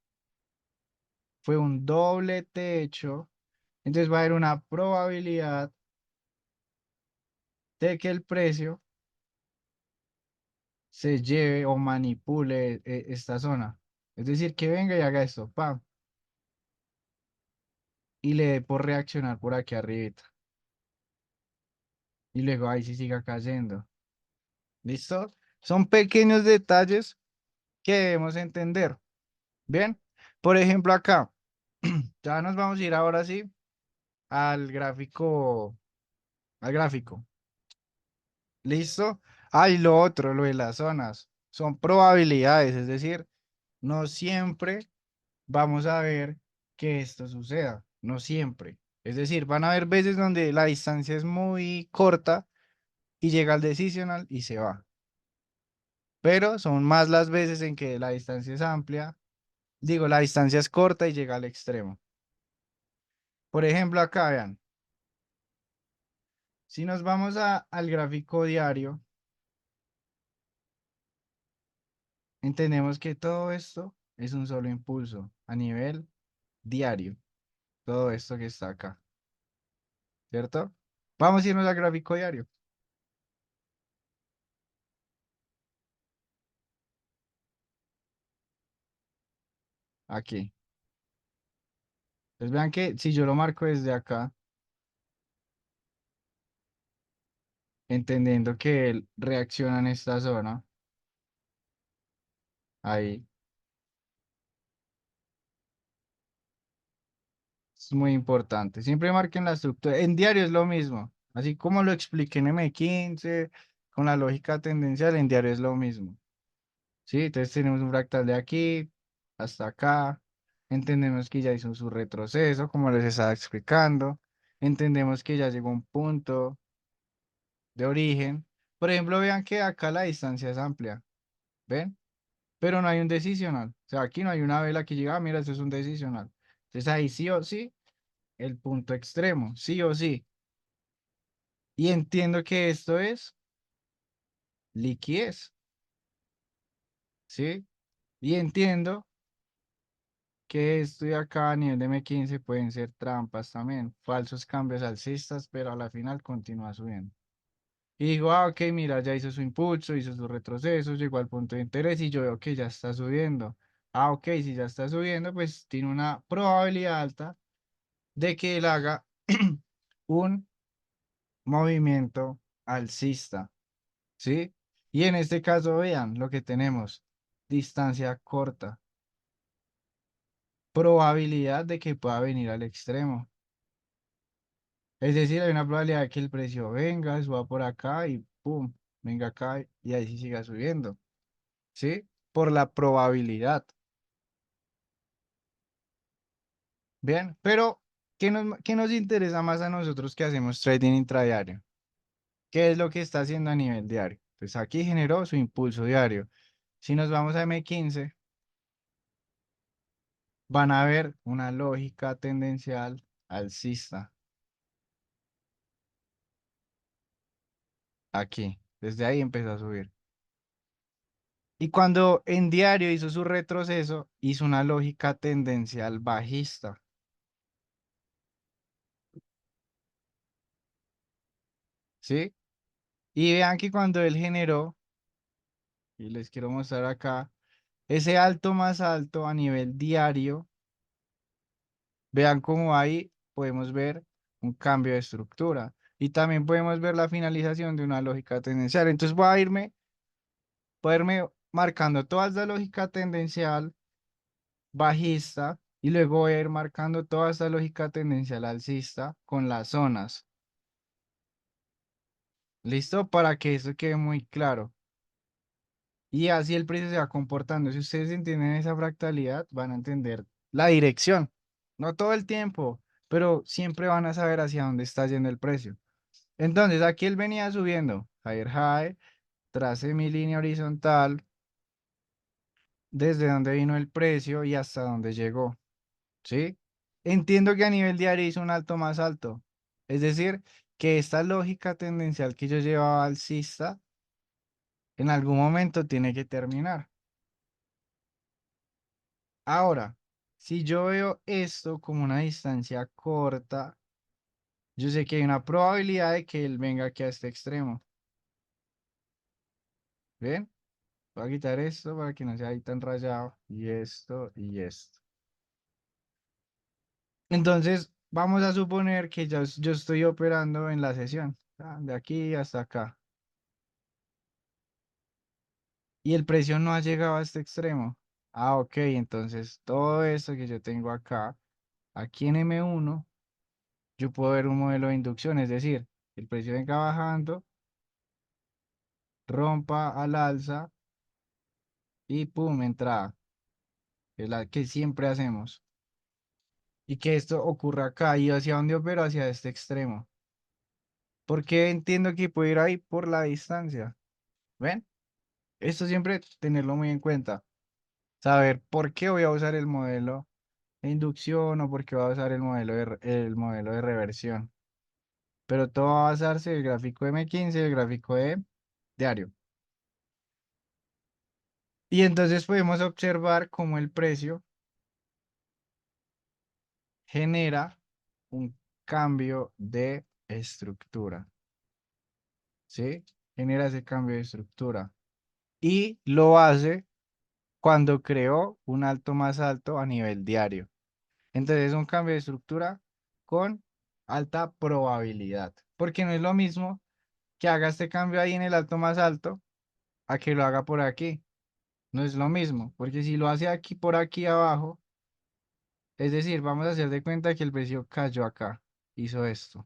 fue un doble techo, entonces va a haber una probabilidad de que el precio se lleve o manipule esta zona. Es decir, que venga y haga esto, pam, y le dé por reaccionar por aquí arriba. Y luego ahí sí siga cayendo. ¿Listo? Son pequeños detalles que debemos entender. Bien, por ejemplo, acá, ya nos vamos a ir ahora sí al gráfico, al gráfico. ¿Listo? Ah, y lo otro, lo de las zonas, son probabilidades, es decir, no siempre vamos a ver que esto suceda, no siempre. Es decir, van a haber veces donde la distancia es muy corta y llega al decisional y se va. Pero son más las veces en que la distancia es amplia, digo, la distancia es corta y llega al extremo. Por ejemplo, acá vean, si nos vamos al gráfico diario, entendemos que todo esto es un solo impulso a nivel diario. todo esto que está acá, ¿cierto? Vamos a irnos al gráfico diario, aquí. Entonces vean que si yo lo marco desde acá, entendiendo que él reacciona en esta zona, ahí, es muy importante. Siempre marquen la estructura. En diario es lo mismo, así como lo expliqué en M15 con la lógica tendencial, en diario es lo mismo. ¿Sí? Entonces tenemos un fractal de aquí hasta acá. Entendemos que ya hizo su retroceso, como les estaba explicando. Entendemos que ya llegó a un punto de origen. Por ejemplo, vean que acá la distancia es amplia, ¿ven? Pero no hay un decisional. O sea, aquí no hay una vela que llega, "Ah, mira, eso es un decisional". Entonces ahí sí o sí, el punto extremo, sí o sí. Y entiendo que esto es liquidez, ¿sí? Y entiendo que esto de acá a nivel de M15 pueden ser trampas también, falsos cambios alcistas, pero a la final continúa subiendo. Y digo, ah, ok, mira, ya hizo su impulso, hizo su retroceso, llegó al punto de interés y yo veo que ya está subiendo. Ah, ok, si ya está subiendo, pues tiene una probabilidad alta de que él haga un movimiento alcista, ¿sí? Y en este caso, vean lo que tenemos, distancia corta, probabilidad de que pueda venir al extremo. Es decir, hay una probabilidad de que el precio venga, suba por acá y pum, venga acá y ahí sí siga subiendo, ¿sí? Por la probabilidad. Bien, pero qué nos interesa más a nosotros que hacemos trading intradiario? ¿Qué es lo que está haciendo a nivel diario? Pues aquí generó su impulso diario. Si nos vamos a M15, van a ver una lógica tendencial alcista aquí. Desde ahí empezó a subir. Y cuando en diario hizo su retroceso, hizo una lógica tendencial bajista, ¿sí? Y vean que cuando él generó, y les quiero mostrar acá, ese alto más alto a nivel diario, vean cómo ahí podemos ver un cambio de estructura. Y también podemos ver la finalización de una lógica tendencial. Entonces voy a poderme marcando toda esta lógica tendencial bajista y luego voy a ir marcando toda esta lógica tendencial alcista con las zonas. ¿Listo? Para que eso quede muy claro. Y así el precio se va comportando. Si ustedes entienden esa fractalidad, van a entender la dirección. No todo el tiempo, pero siempre van a saber hacia dónde está yendo el precio. Entonces, aquí él venía subiendo. Higher high, trace mi línea horizontal, desde donde vino el precio y hasta dónde llegó. ¿Sí? Entiendo que a nivel diario hizo un alto más alto. Es decir, que esta lógica tendencial que yo llevaba alcista, en algún momento tiene que terminar. Ahora, si yo veo esto como una distancia corta, yo sé que hay una probabilidad de que él venga aquí a este extremo. ¿Ven? Voy a quitar esto para que no sea ahí tan rayado. Y esto y esto. Entonces, vamos a suponer que yo estoy operando en la sesión, de aquí hasta acá. Y el precio no ha llegado a este extremo. Ah, ok, entonces todo esto que yo tengo acá, aquí en M1, yo puedo ver un modelo de inducción, es decir, el precio venga bajando, rompa al alza y pum, entrada, que es la que siempre hacemos. Y que esto ocurra acá y hacia dónde opero, hacia este extremo. Porque entiendo que puedo ir ahí por la distancia. ¿Ven? Esto siempre tenerlo muy en cuenta. Saber por qué voy a usar el modelo de inducción o por qué voy a usar el modelo de reversión. Pero todo va a basarse en el gráfico M15 y el gráfico de diario. Y entonces podemos observar cómo el precio genera un cambio de estructura, ¿sí? Genera ese cambio de estructura y lo hace cuando creó un alto más alto a nivel diario. Entonces es un cambio de estructura con alta probabilidad, porque no es lo mismo que haga este cambio ahí en el alto más alto a que lo haga por aquí. No es lo mismo, porque si lo hace aquí por aquí abajo, es decir, vamos a hacer de cuenta que el precio cayó acá, hizo esto.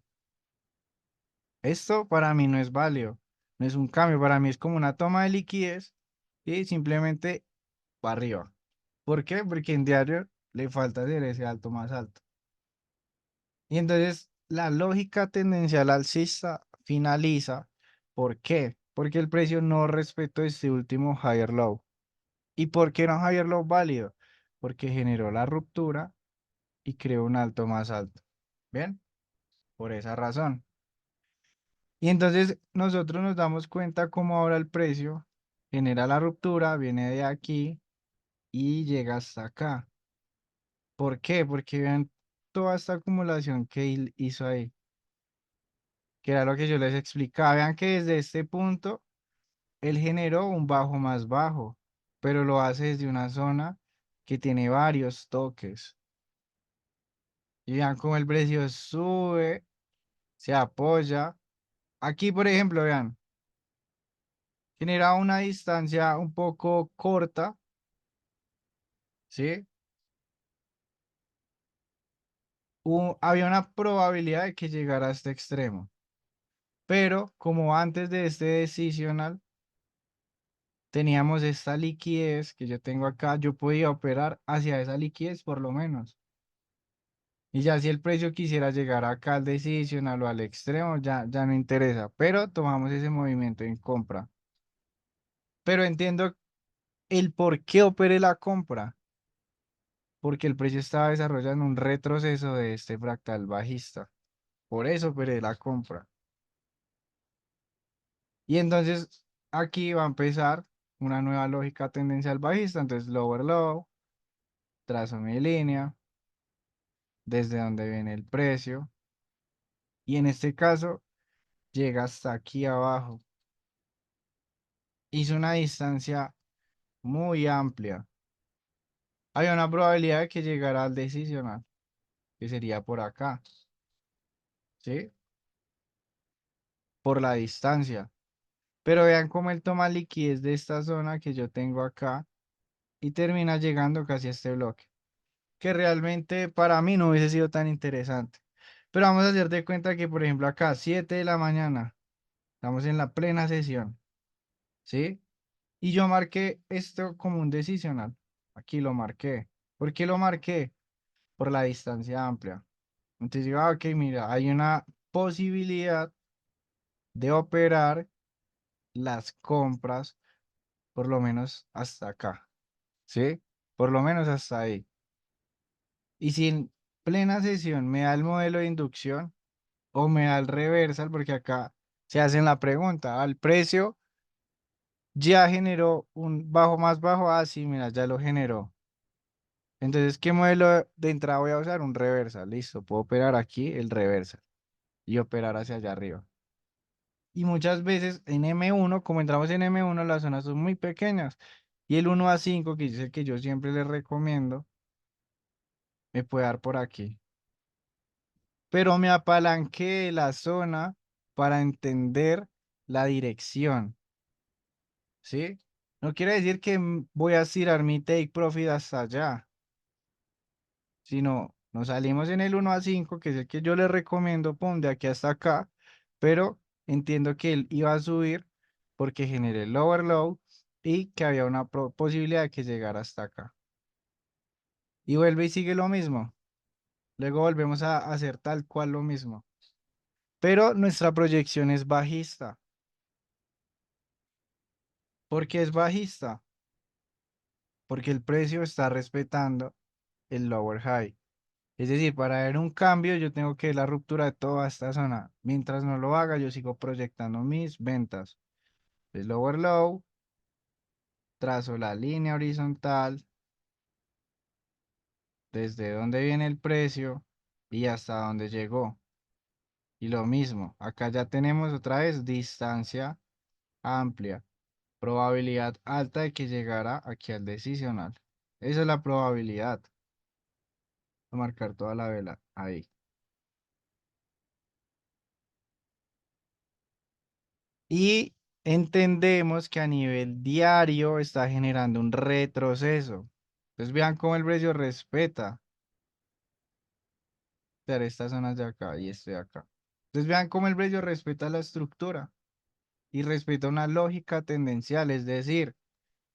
Esto para mí no es válido, no es un cambio, para mí es como una toma de liquidez y simplemente para arriba. ¿Por qué? Porque en diario le falta hacer ese alto más alto. Y entonces la lógica tendencial alcista finaliza. ¿Por qué? Porque el precio no respetó este último higher low. ¿Y por qué no higher low válido? Porque generó la ruptura y creó un alto más alto. ¿Bien? Por esa razón. Y entonces nosotros nos damos cuenta cómo ahora el precio genera la ruptura, viene de aquí y llega hasta acá. ¿Por qué? Porque vean toda esta acumulación que él hizo ahí, que era lo que yo les explicaba. Vean que desde este punto él generó un bajo más bajo, pero lo hace desde una zona que tiene varios toques. Y vean cómo el precio sube, se apoya. Aquí, por ejemplo, vean, genera una distancia un poco corta, ¿sí? Había una probabilidad de que llegara a este extremo, pero como antes de este decisional teníamos esta liquidez que yo tengo acá, yo podía operar hacia esa liquidez por lo menos. Y ya si el precio quisiera llegar acá al decisional o al extremo, ya no interesa, pero tomamos ese movimiento en compra. Pero entiendo el por qué operé la compra, porque el precio estaba desarrollando un retroceso de este fractal bajista. Por eso operé la compra. Y entonces aquí va a empezar una nueva lógica tendencial bajista. Entonces lower low, trazo mi línea, desde donde viene el precio. Y en este caso llega hasta aquí abajo. Hizo una distancia muy amplia. Hay una probabilidad de que llegara al decisional, que sería por acá, ¿sí? Por la distancia. Pero vean cómo él toma liquidez de esta zona que yo tengo acá y termina llegando casi a este bloque, que realmente para mí no hubiese sido tan interesante. Pero vamos a hacer de cuenta que, por ejemplo, acá, 7 de la mañana, estamos en la plena sesión, ¿sí? Y yo marqué esto como un decisional. Aquí lo marqué. ¿Por qué lo marqué? Por la distancia amplia. Entonces digo, ok, mira, hay una posibilidad de operar las compras por lo menos hasta acá, ¿sí? Por lo menos hasta ahí. Y si en plena sesión me da el modelo de inducción o me da el reversal, porque acá se hacen la pregunta, al precio ya generó un bajo más bajo, ah, sí, mira, ya lo generó. Entonces, ¿qué modelo de entrada voy a usar? Un reversal, listo, puedo operar aquí el reversal y operar hacia allá arriba. Y muchas veces en M1, como entramos en M1, las zonas son muy pequeñas. Y el 1 a 5, que es el que yo siempre les recomiendo, me puede dar por aquí. Pero me apalanqué de la zona para entender la dirección, ¿sí? No quiere decir que voy a estirar mi take profit hasta allá, sino nos salimos en el 1 a 5, que es el que yo les recomiendo, pum, de aquí hasta acá, pero entiendo que él iba a subir porque generé el lower low y que había una posibilidad de que llegara hasta acá. Y vuelve y sigue lo mismo. Luego volvemos a hacer tal cual lo mismo. Pero nuestra proyección es bajista. ¿Por qué es bajista? Porque el precio está respetando el lower high. Es decir, para ver un cambio, yo tengo que ver la ruptura de toda esta zona. Mientras no lo haga, yo sigo proyectando mis ventas. Es lower low, trazo la línea horizontal, desde donde viene el precio. y hasta dónde llegó. Y lo mismo, acá ya tenemos otra vez distancia amplia, probabilidad alta de que llegara aquí al decisional. Esa es la probabilidad. Voy a marcar toda la vela ahí. Y entendemos que a nivel diario está generando un retroceso. Entonces vean cómo el precio respeta estas zonas de acá y este de acá. Entonces vean cómo el precio respeta la estructura y respeta una lógica tendencial, es decir,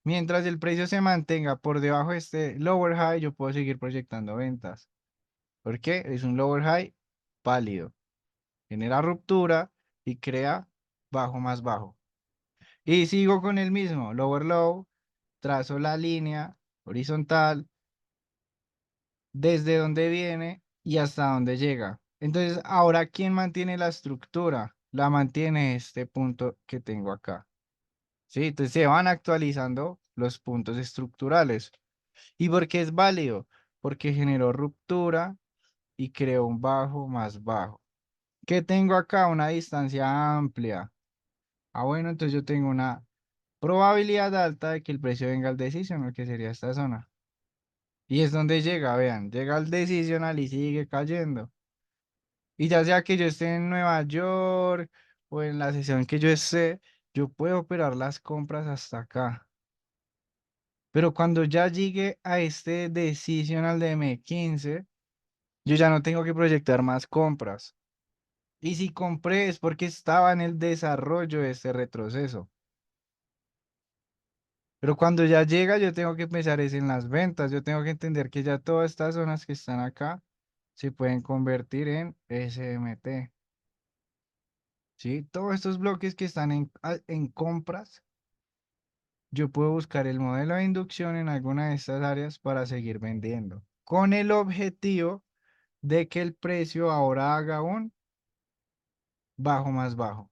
mientras el precio se mantenga por debajo de este lower high, yo puedo seguir proyectando ventas. ¿Por qué? Es un lower high válido. Genera ruptura y crea bajo más bajo. Y sigo con el mismo, lower low, trazo la línea horizontal, desde donde viene y hasta donde llega. Entonces, ahora, ¿quién mantiene la estructura? La mantiene este punto que tengo acá. ¿Sí? Entonces se van actualizando los puntos estructurales. ¿Y por qué es válido? Porque generó ruptura y creó un bajo más bajo. ¿Qué tengo acá? Una distancia amplia. Ah, bueno, entonces yo tengo una probabilidad alta de que el precio venga al decisional, que sería esta zona. Y es donde llega, vean, llega al decisional y sigue cayendo. Y ya sea que yo esté en Nueva York o en la sesión que yo esté, yo puedo operar las compras hasta acá. Pero cuando ya llegue a este decisional de M15, yo ya no tengo que proyectar más compras. Y si compré es porque estaba en el desarrollo de este retroceso. Pero cuando ya llega, yo tengo que pensar es en las ventas. Yo tengo que entender que ya todas estas zonas que están acá se pueden convertir en SMT. ¿Sí? Todos estos bloques que están en compras, yo puedo buscar el modelo de inducción en alguna de estas áreas para seguir vendiendo. Con el objetivo de que el precio ahora haga un bajo más bajo.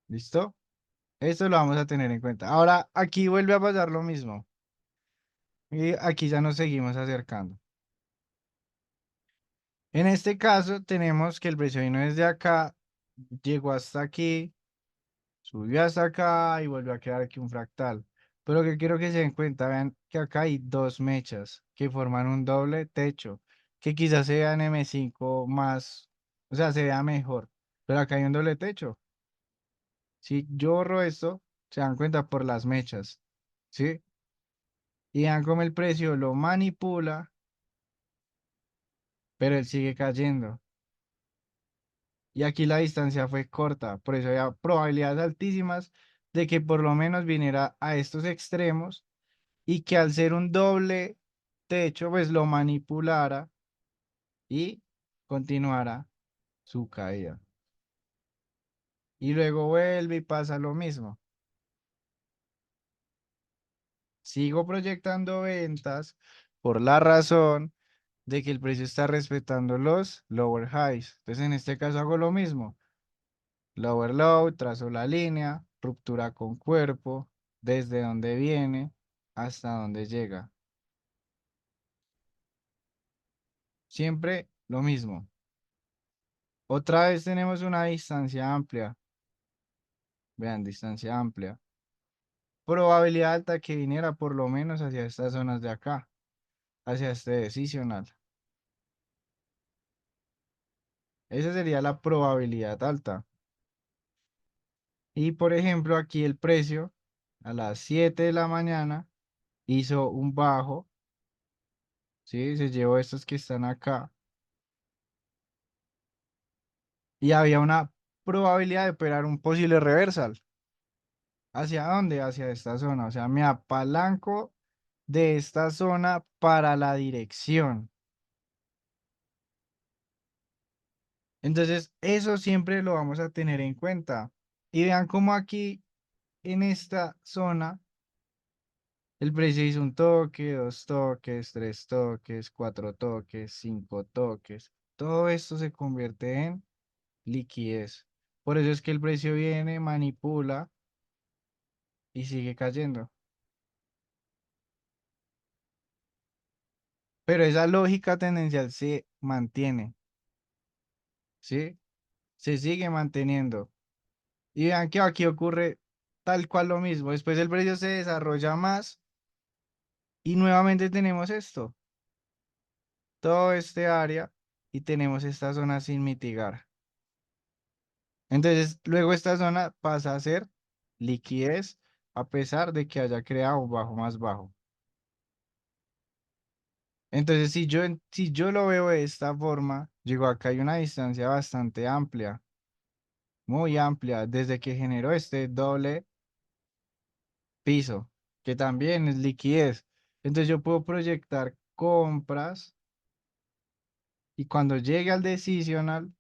¿Listo? Esto lo vamos a tener en cuenta. Ahora, aquí vuelve a pasar lo mismo. Y aquí ya nos seguimos acercando. En este caso, tenemos que el precio vino desde acá, llegó hasta aquí, subió hasta acá y volvió a quedar aquí un fractal. Pero que quiero que se den cuenta, vean que acá hay dos mechas que forman un doble techo, que quizás sean M5 más, o sea, se vea mejor. Pero acá hay un doble techo. Si yo borro esto, se dan cuenta por las mechas, ¿sí? Y vean cómo el precio lo manipula, pero él sigue cayendo. Y aquí la distancia fue corta, por eso había probabilidades altísimas de que por lo menos viniera a estos extremos y que al ser un doble techo, pues lo manipulara y continuara su caída. Y luego vuelve y pasa lo mismo. Sigo proyectando ventas por la razón de que el precio está respetando los lower highs. Entonces en este caso hago lo mismo. Lower low, trazo la línea, ruptura con cuerpo, desde donde viene hasta donde llega. Siempre lo mismo. Otra vez tenemos una distancia amplia. Vean, distancia amplia. Probabilidad alta que viniera por lo menos hacia estas zonas de acá, hacia este decisional. Esa sería la probabilidad alta. Y por ejemplo, aquí el precio a las 7 de la mañana hizo un bajo, ¿sí? Se llevó estos que están acá y había una probabilidad de operar un posible reversal. ¿Hacia dónde? Hacia esta zona. O sea, me apalanco de esta zona para la dirección. Entonces, eso siempre lo vamos a tener en cuenta. Y vean cómo aquí en esta zona el precio hizo un toque, dos toques, tres toques, cuatro toques, cinco toques. Todo esto se convierte en liquidez. Por eso es que el precio viene, manipula y sigue cayendo. pero esa lógica tendencial se mantiene, ¿sí? Se sigue manteniendo. Y vean que aquí ocurre tal cual lo mismo. Después el precio se desarrolla más y nuevamente tenemos esto, todo este área y tenemos esta zona sin mitigar. Entonces, luego esta zona pasa a ser liquidez a pesar de que haya creado un bajo más bajo. Entonces, si yo lo veo de esta forma, digo, acá hay una distancia bastante amplia, muy amplia, desde que generó este doble piso, que también es liquidez. Entonces, yo puedo proyectar compras y cuando llegue al decisional,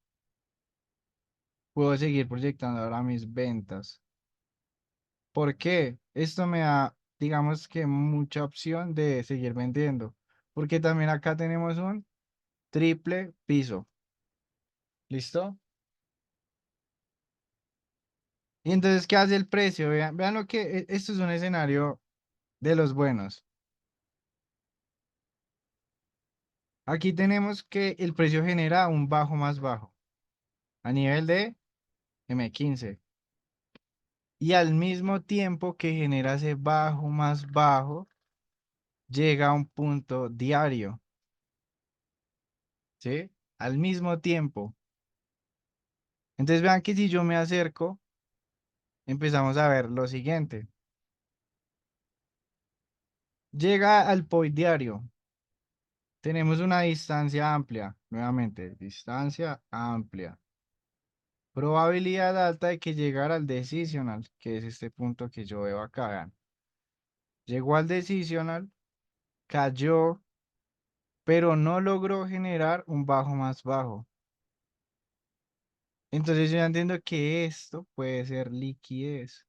puedo seguir proyectando ahora mis ventas. ¿Por qué? Esto me da, digamos que mucha opción de seguir vendiendo, porque también acá tenemos un triple piso. ¿Listo? Y entonces, ¿qué hace el precio? Vean, vean lo que, esto es un escenario de los buenos. Aquí tenemos que el precio genera un bajo más bajo a nivel de M15. Y al mismo tiempo que genera ese bajo más bajo, llega a un punto diario, ¿sí? Al mismo tiempo. Entonces vean que si yo me acerco, empezamos a ver lo siguiente. Llega al point diario. Tenemos una distancia amplia, nuevamente, distancia amplia. Probabilidad alta de que llegara al decisional, que es este punto que yo veo acá. Vean. Llegó al decisional, cayó, pero no logró generar un bajo más bajo. Entonces yo ya entiendo que esto puede ser liquidez.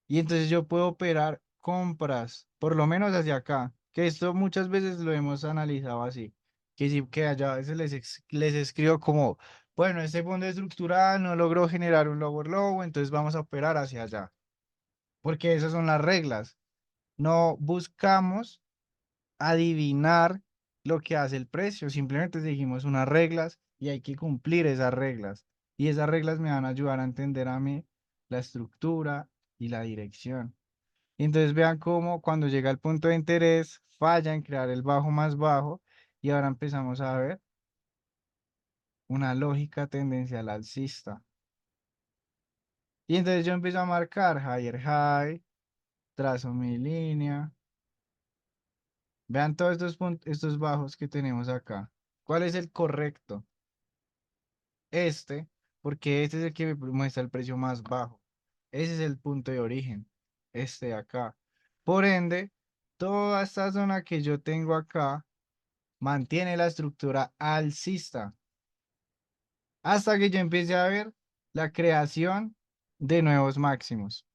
Y entonces yo puedo operar compras, por lo menos hacia acá, que esto muchas veces lo hemos analizado así, que si que allá a veces les escribo como, bueno, este fondo estructural no logró generar un lower low, entonces vamos a operar hacia allá, porque esas son las reglas. No buscamos adivinar lo que hace el precio, simplemente seguimos unas reglas y hay que cumplir esas reglas. Y esas reglas me van a ayudar a entender a mí la estructura y la dirección. Y entonces vean cómo cuando llega el punto de interés falla en crear el bajo más bajo y ahora empezamos a ver una lógica tendencial alcista. Y entonces yo empiezo a marcar higher high, trazo mi línea. Vean todos estos puntos, estos bajos que tenemos acá. ¿Cuál es el correcto? Este, porque este es el que me muestra el precio más bajo. Ese es el punto de origen, este de acá. Por ende, toda esta zona que yo tengo acá mantiene la estructura alcista hasta que yo empiece a ver la creación de nuevos máximos.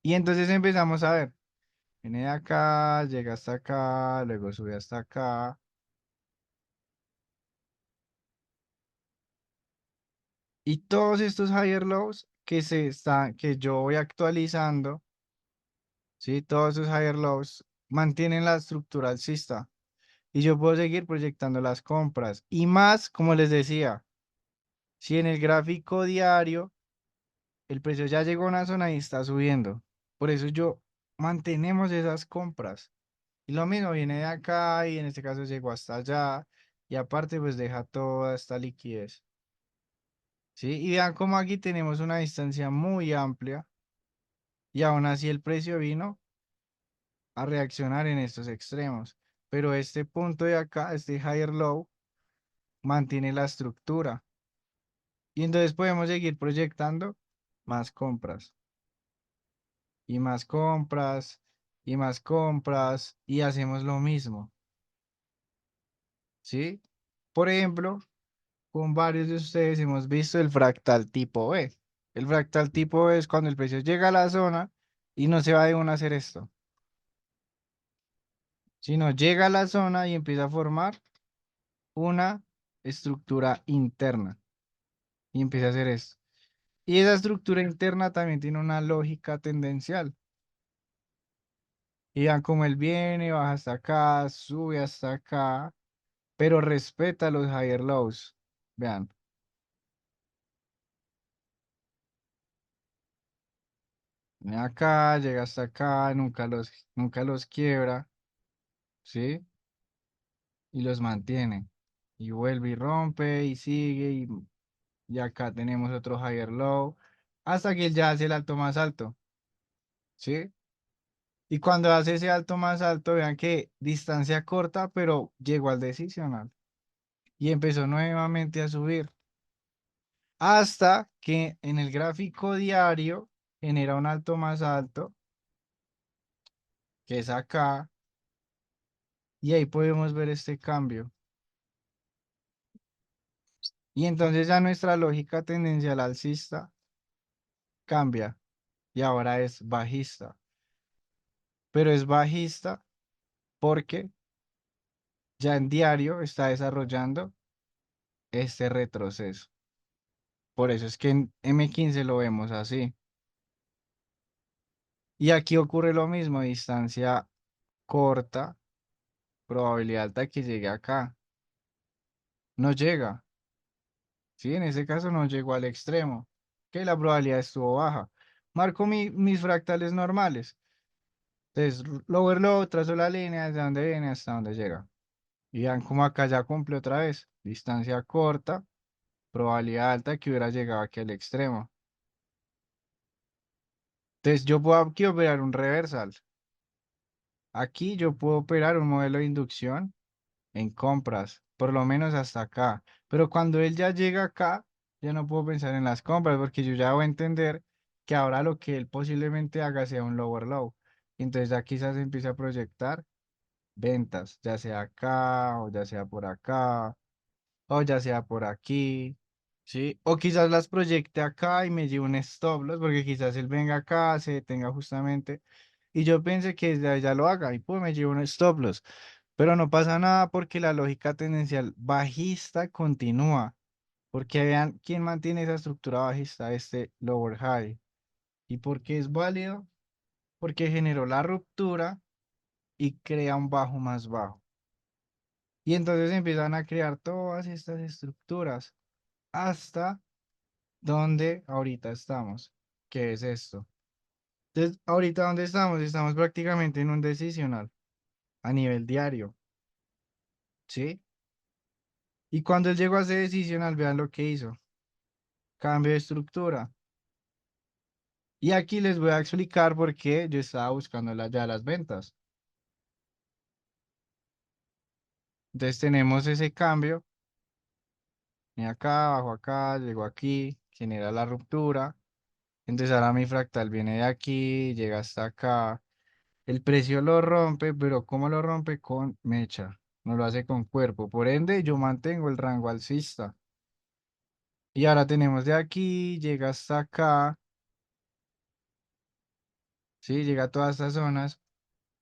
Y entonces empezamos a ver, viene de acá, llega hasta acá, luego sube hasta acá. Y todos estos higher lows que yo voy actualizando, ¿sí? Todos esos higher lows mantienen la estructura alcista. Y yo puedo seguir proyectando las compras. Y más, como les decía, si en el gráfico diario el precio ya llegó a una zona y está subiendo. Por eso yo mantenemos esas compras. Y lo mismo viene de acá y en este caso llegó hasta allá. Y aparte pues deja toda esta liquidez. ¿Sí? Y vean cómo aquí tenemos una distancia muy amplia. Y aún así el precio vino a reaccionar en estos extremos. Pero este punto de acá, este higher low, mantiene la estructura. Y entonces podemos seguir proyectando más compras. Y más compras y más compras y hacemos lo mismo, ¿sí? Por ejemplo, con varios de ustedes hemos visto el fractal tipo B. El fractal tipo B es cuando el precio llega a la zona y no se va de una a hacer esto, sino llega a la zona y empieza a formar una estructura interna y empieza a hacer esto. Y esa estructura interna también tiene una lógica tendencial. Y vean cómo él viene, baja hasta acá, sube hasta acá, pero respeta los higher lows. Vean, viene acá, llega hasta acá, nunca los quiebra, ¿sí? Y los mantiene. Y vuelve y rompe y sigue y acá tenemos otro higher low hasta que él ya hace el alto más alto, ¿sí? Y cuando hace ese alto más alto, vean que distancia corta, pero llegó al decisional y empezó nuevamente a subir hasta que en el gráfico diario genera un alto más alto, que es acá, y ahí podemos ver este cambio. Y entonces ya nuestra lógica tendencial alcista cambia y ahora es bajista, pero es bajista porque ya en diario está desarrollando este retroceso. Por eso es que en M15 lo vemos así. Y aquí ocurre lo mismo, distancia corta, probabilidad alta de que llegue acá. No llega, ¿sí? En ese caso no llegó al extremo, que la probabilidad estuvo baja. Marco mis fractales normales. Entonces, lower low, trazo la línea desde donde viene hasta donde llega. Y vean cómo acá ya cumple otra vez. Distancia corta, probabilidad alta de que hubiera llegado aquí al extremo. Entonces, yo puedo aquí operar un reversal. Aquí yo puedo operar un modelo de inducción en compras, por lo menos hasta acá. Pero cuando él ya llega acá, ya no puedo pensar en las compras porque yo ya voy a entender que ahora lo que él posiblemente haga sea un lower low. Y entonces ya quizás empiece a proyectar ventas, ya sea acá o ya sea por acá o ya sea por aquí. ¿Sí? O quizás las proyecte acá y me lleve un stop loss porque quizás él venga acá, se detenga justamente y yo pensé que desde allá lo haga y pues me llevo un stop loss. Pero no pasa nada porque la lógica tendencial bajista continúa. Porque vean quién mantiene esa estructura bajista, este lower high. ¿Y por qué es válido? Porque generó la ruptura y crea un bajo más bajo. Y entonces empiezan a crear todas estas estructuras hasta donde ahorita estamos, que es esto. Entonces, ahorita donde estamos, estamos prácticamente en un decisional a nivel diario, ¿sí? Y cuando él llegó a ese decisional, vean lo que hizo. Cambio de estructura. Y aquí les voy a explicar por qué yo estaba buscando ya las ventas. Entonces tenemos ese cambio. Y acá, bajo acá, llegó aquí, genera la ruptura. Entonces ahora mi fractal viene de aquí, llega hasta acá. El precio lo rompe, pero ¿cómo lo rompe? Con mecha. No lo hace con cuerpo. Por ende, yo mantengo el rango alcista. Y ahora tenemos de aquí, llega hasta acá. Sí, llega a todas estas zonas.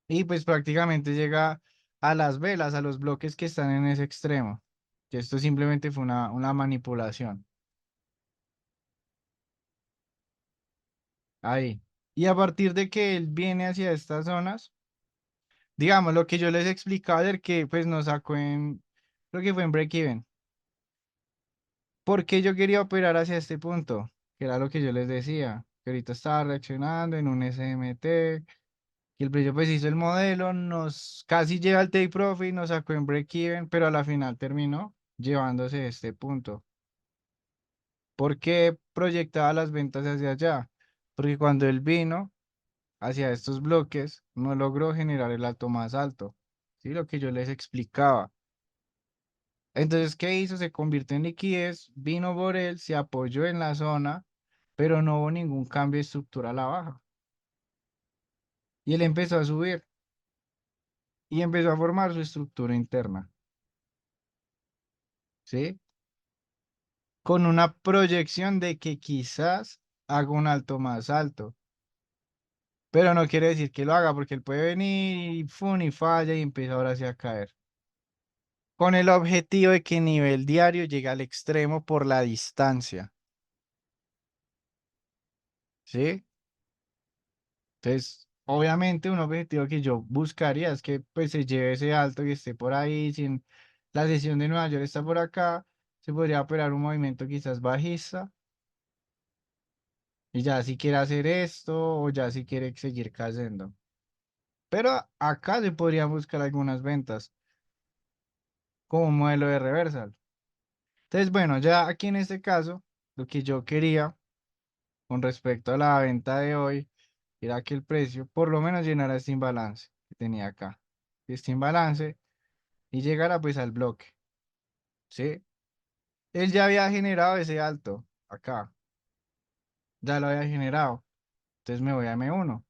Y pues prácticamente llega a las velas, a los bloques que están en ese extremo. Que esto simplemente fue una manipulación. Ahí. Y a partir de que él viene hacia estas zonas, digamos, lo que yo les explicaba ayer que pues nos sacó creo que fue en break-even. ¿Por qué yo quería operar hacia este punto? Que era lo que yo les decía, que ahorita estaba reaccionando en un SMT, que el precio pues hizo el modelo, nos casi llega al take profit, nos sacó en break-even, pero a la final terminó llevándose este punto. ¿Por qué proyectaba las ventas hacia allá? Porque cuando él vino hacia estos bloques, no logró generar el alto más alto. ¿Sí? Lo que yo les explicaba. Entonces, ¿qué hizo? Se convirtió en liquidez, vino por él, se apoyó en la zona, pero no hubo ningún cambio de estructura a la baja. Y él empezó a subir y empezó a formar su estructura interna, ¿sí? Con una proyección de que quizás haga un alto más alto, pero no quiere decir que lo haga porque él puede venir y, fun, y falla y empieza ahora sí a caer. Con el objetivo de que nivel diario llegue al extremo por la distancia, ¿sí? Entonces, Obviamente un objetivo que yo buscaría es que pues se lleve ese alto y esté por ahí, sin la sesión de Nueva York está por acá, se podría operar un movimiento quizás bajista y ya si quiere hacer esto o ya si quiere seguir cayendo. Pero acá se podrían buscar algunas ventas como un modelo de reversal. Entonces, bueno, ya aquí en este caso, lo que yo quería con respecto a la venta de hoy era que el precio por lo menos llenara este imbalance que tenía acá. Este imbalance y llegara pues al bloque, ¿sí? Él ya había generado ese alto acá, ya lo había generado. Entonces me voy a M1.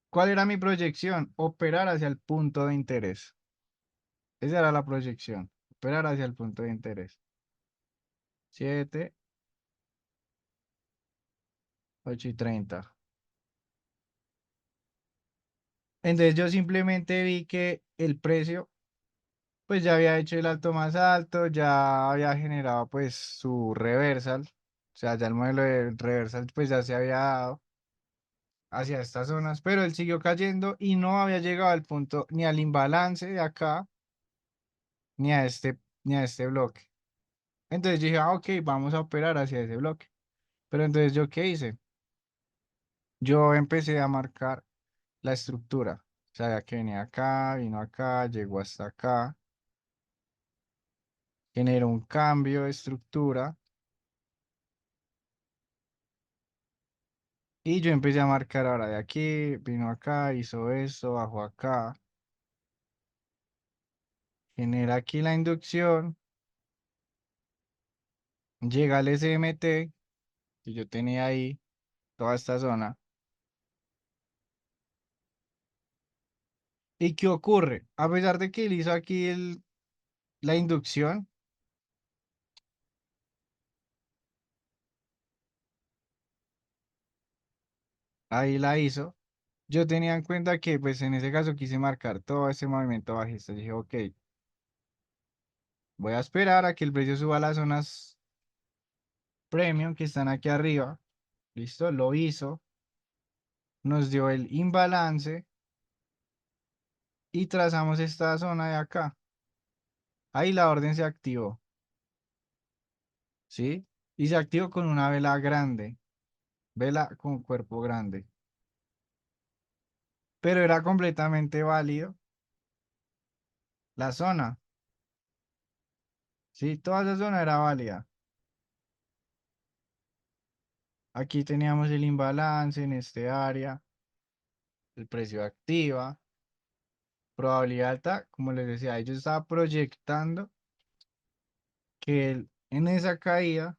¿Cuál era mi proyección? Operar hacia el punto de interés. Esa era la proyección, operar hacia el punto de interés. 7, 8 y 30. Entonces yo simplemente vi que el precio pues ya había hecho el alto más alto, ya había generado pues su reversal, o sea, ya el modelo de reversal pues ya se había dado hacia estas zonas, pero él siguió cayendo y no había llegado al punto ni al imbalance de acá, ni a este bloque. Entonces dije, ah, ok, vamos a operar hacia ese bloque. Pero entonces yo, ¿qué hice? Yo empecé a marcar la estructura. O sea, que venía acá, vino acá, llegó hasta acá, generó un cambio de estructura y yo empecé a marcar ahora de aquí, vino acá, hizo esto, bajó acá, genera aquí la inducción, llega al SMT que yo tenía ahí, toda esta zona. ¿Y qué ocurre? A pesar de que él hizo aquí la inducción, ahí la hizo, yo tenía en cuenta que pues en ese caso quise marcar todo ese movimiento bajista. Dije, ok, voy a esperar a que el precio suba a las zonas premium que están aquí arriba. Listo, lo hizo, nos dio el imbalance y trazamos esta zona de acá. Ahí la orden se activó, ¿sí? Y se activó con una vela grande, vela con cuerpo grande. Pero era completamente válido la zona, ¿sí? Toda esa zona era válida. Aquí teníamos el imbalance en este área, el precio activa, probabilidad alta, como les decía, yo estaba proyectando que en esa caída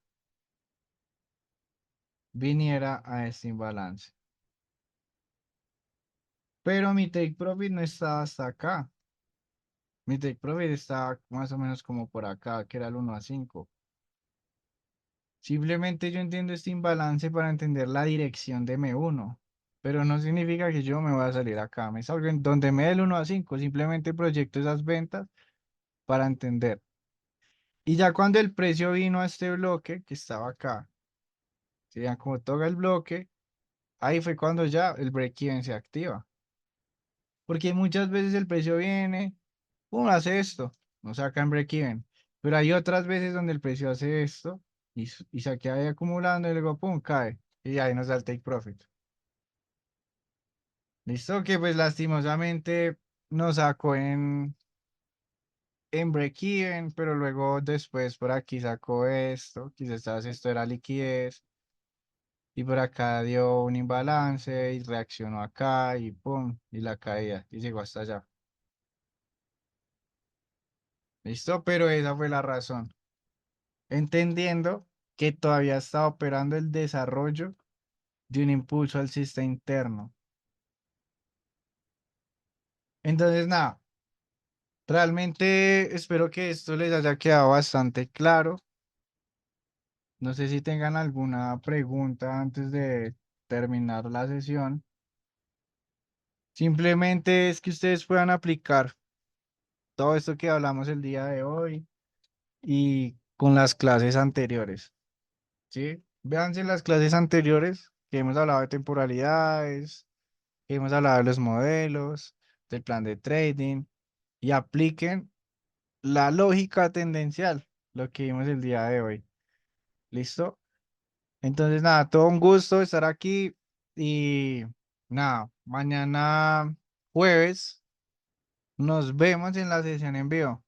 viniera a este imbalance. Pero mi take profit no estaba hasta acá. Mi take profit estaba más o menos como por acá, que era el 1 a 5. Simplemente yo entiendo este imbalance para entender la dirección de M1, pero no significa que yo me voy a salir acá. Me salgo en donde me dé el 1 a 5. Simplemente proyecto esas ventas para entender. Y ya cuando el precio vino a este bloque que estaba acá, sería como toca el bloque, ahí fue cuando ya el break-even se activa. Porque muchas veces el precio viene, pum, hace esto, no saca en break-even. Pero hay otras veces donde el precio hace esto y se queda ahí acumulando y luego, pum, cae. Y ahí nos da el take profit. Listo, que pues lastimosamente nos sacó en break-even, pero luego después por aquí sacó esto, quizás esto era liquidez. Y por acá dio un imbalance y reaccionó acá y pum, y la caída y llegó hasta allá. ¿Listo? Pero esa fue la razón. Entendiendo que todavía está operando el desarrollo de un impulso alcista interno. Entonces, nada, realmente espero que esto les haya quedado bastante claro. No sé si tengan alguna pregunta antes de terminar la sesión. Simplemente es que ustedes puedan aplicar todo esto que hablamos el día de hoy y con las clases anteriores, ¿sí? Véanse las clases anteriores que hemos hablado de temporalidades, que hemos hablado de los modelos, del plan de trading y apliquen la lógica tendencial, lo que vimos el día de hoy. ¿Listo? Entonces, nada, todo un gusto estar aquí y nada, mañana jueves nos vemos en la sesión en vivo.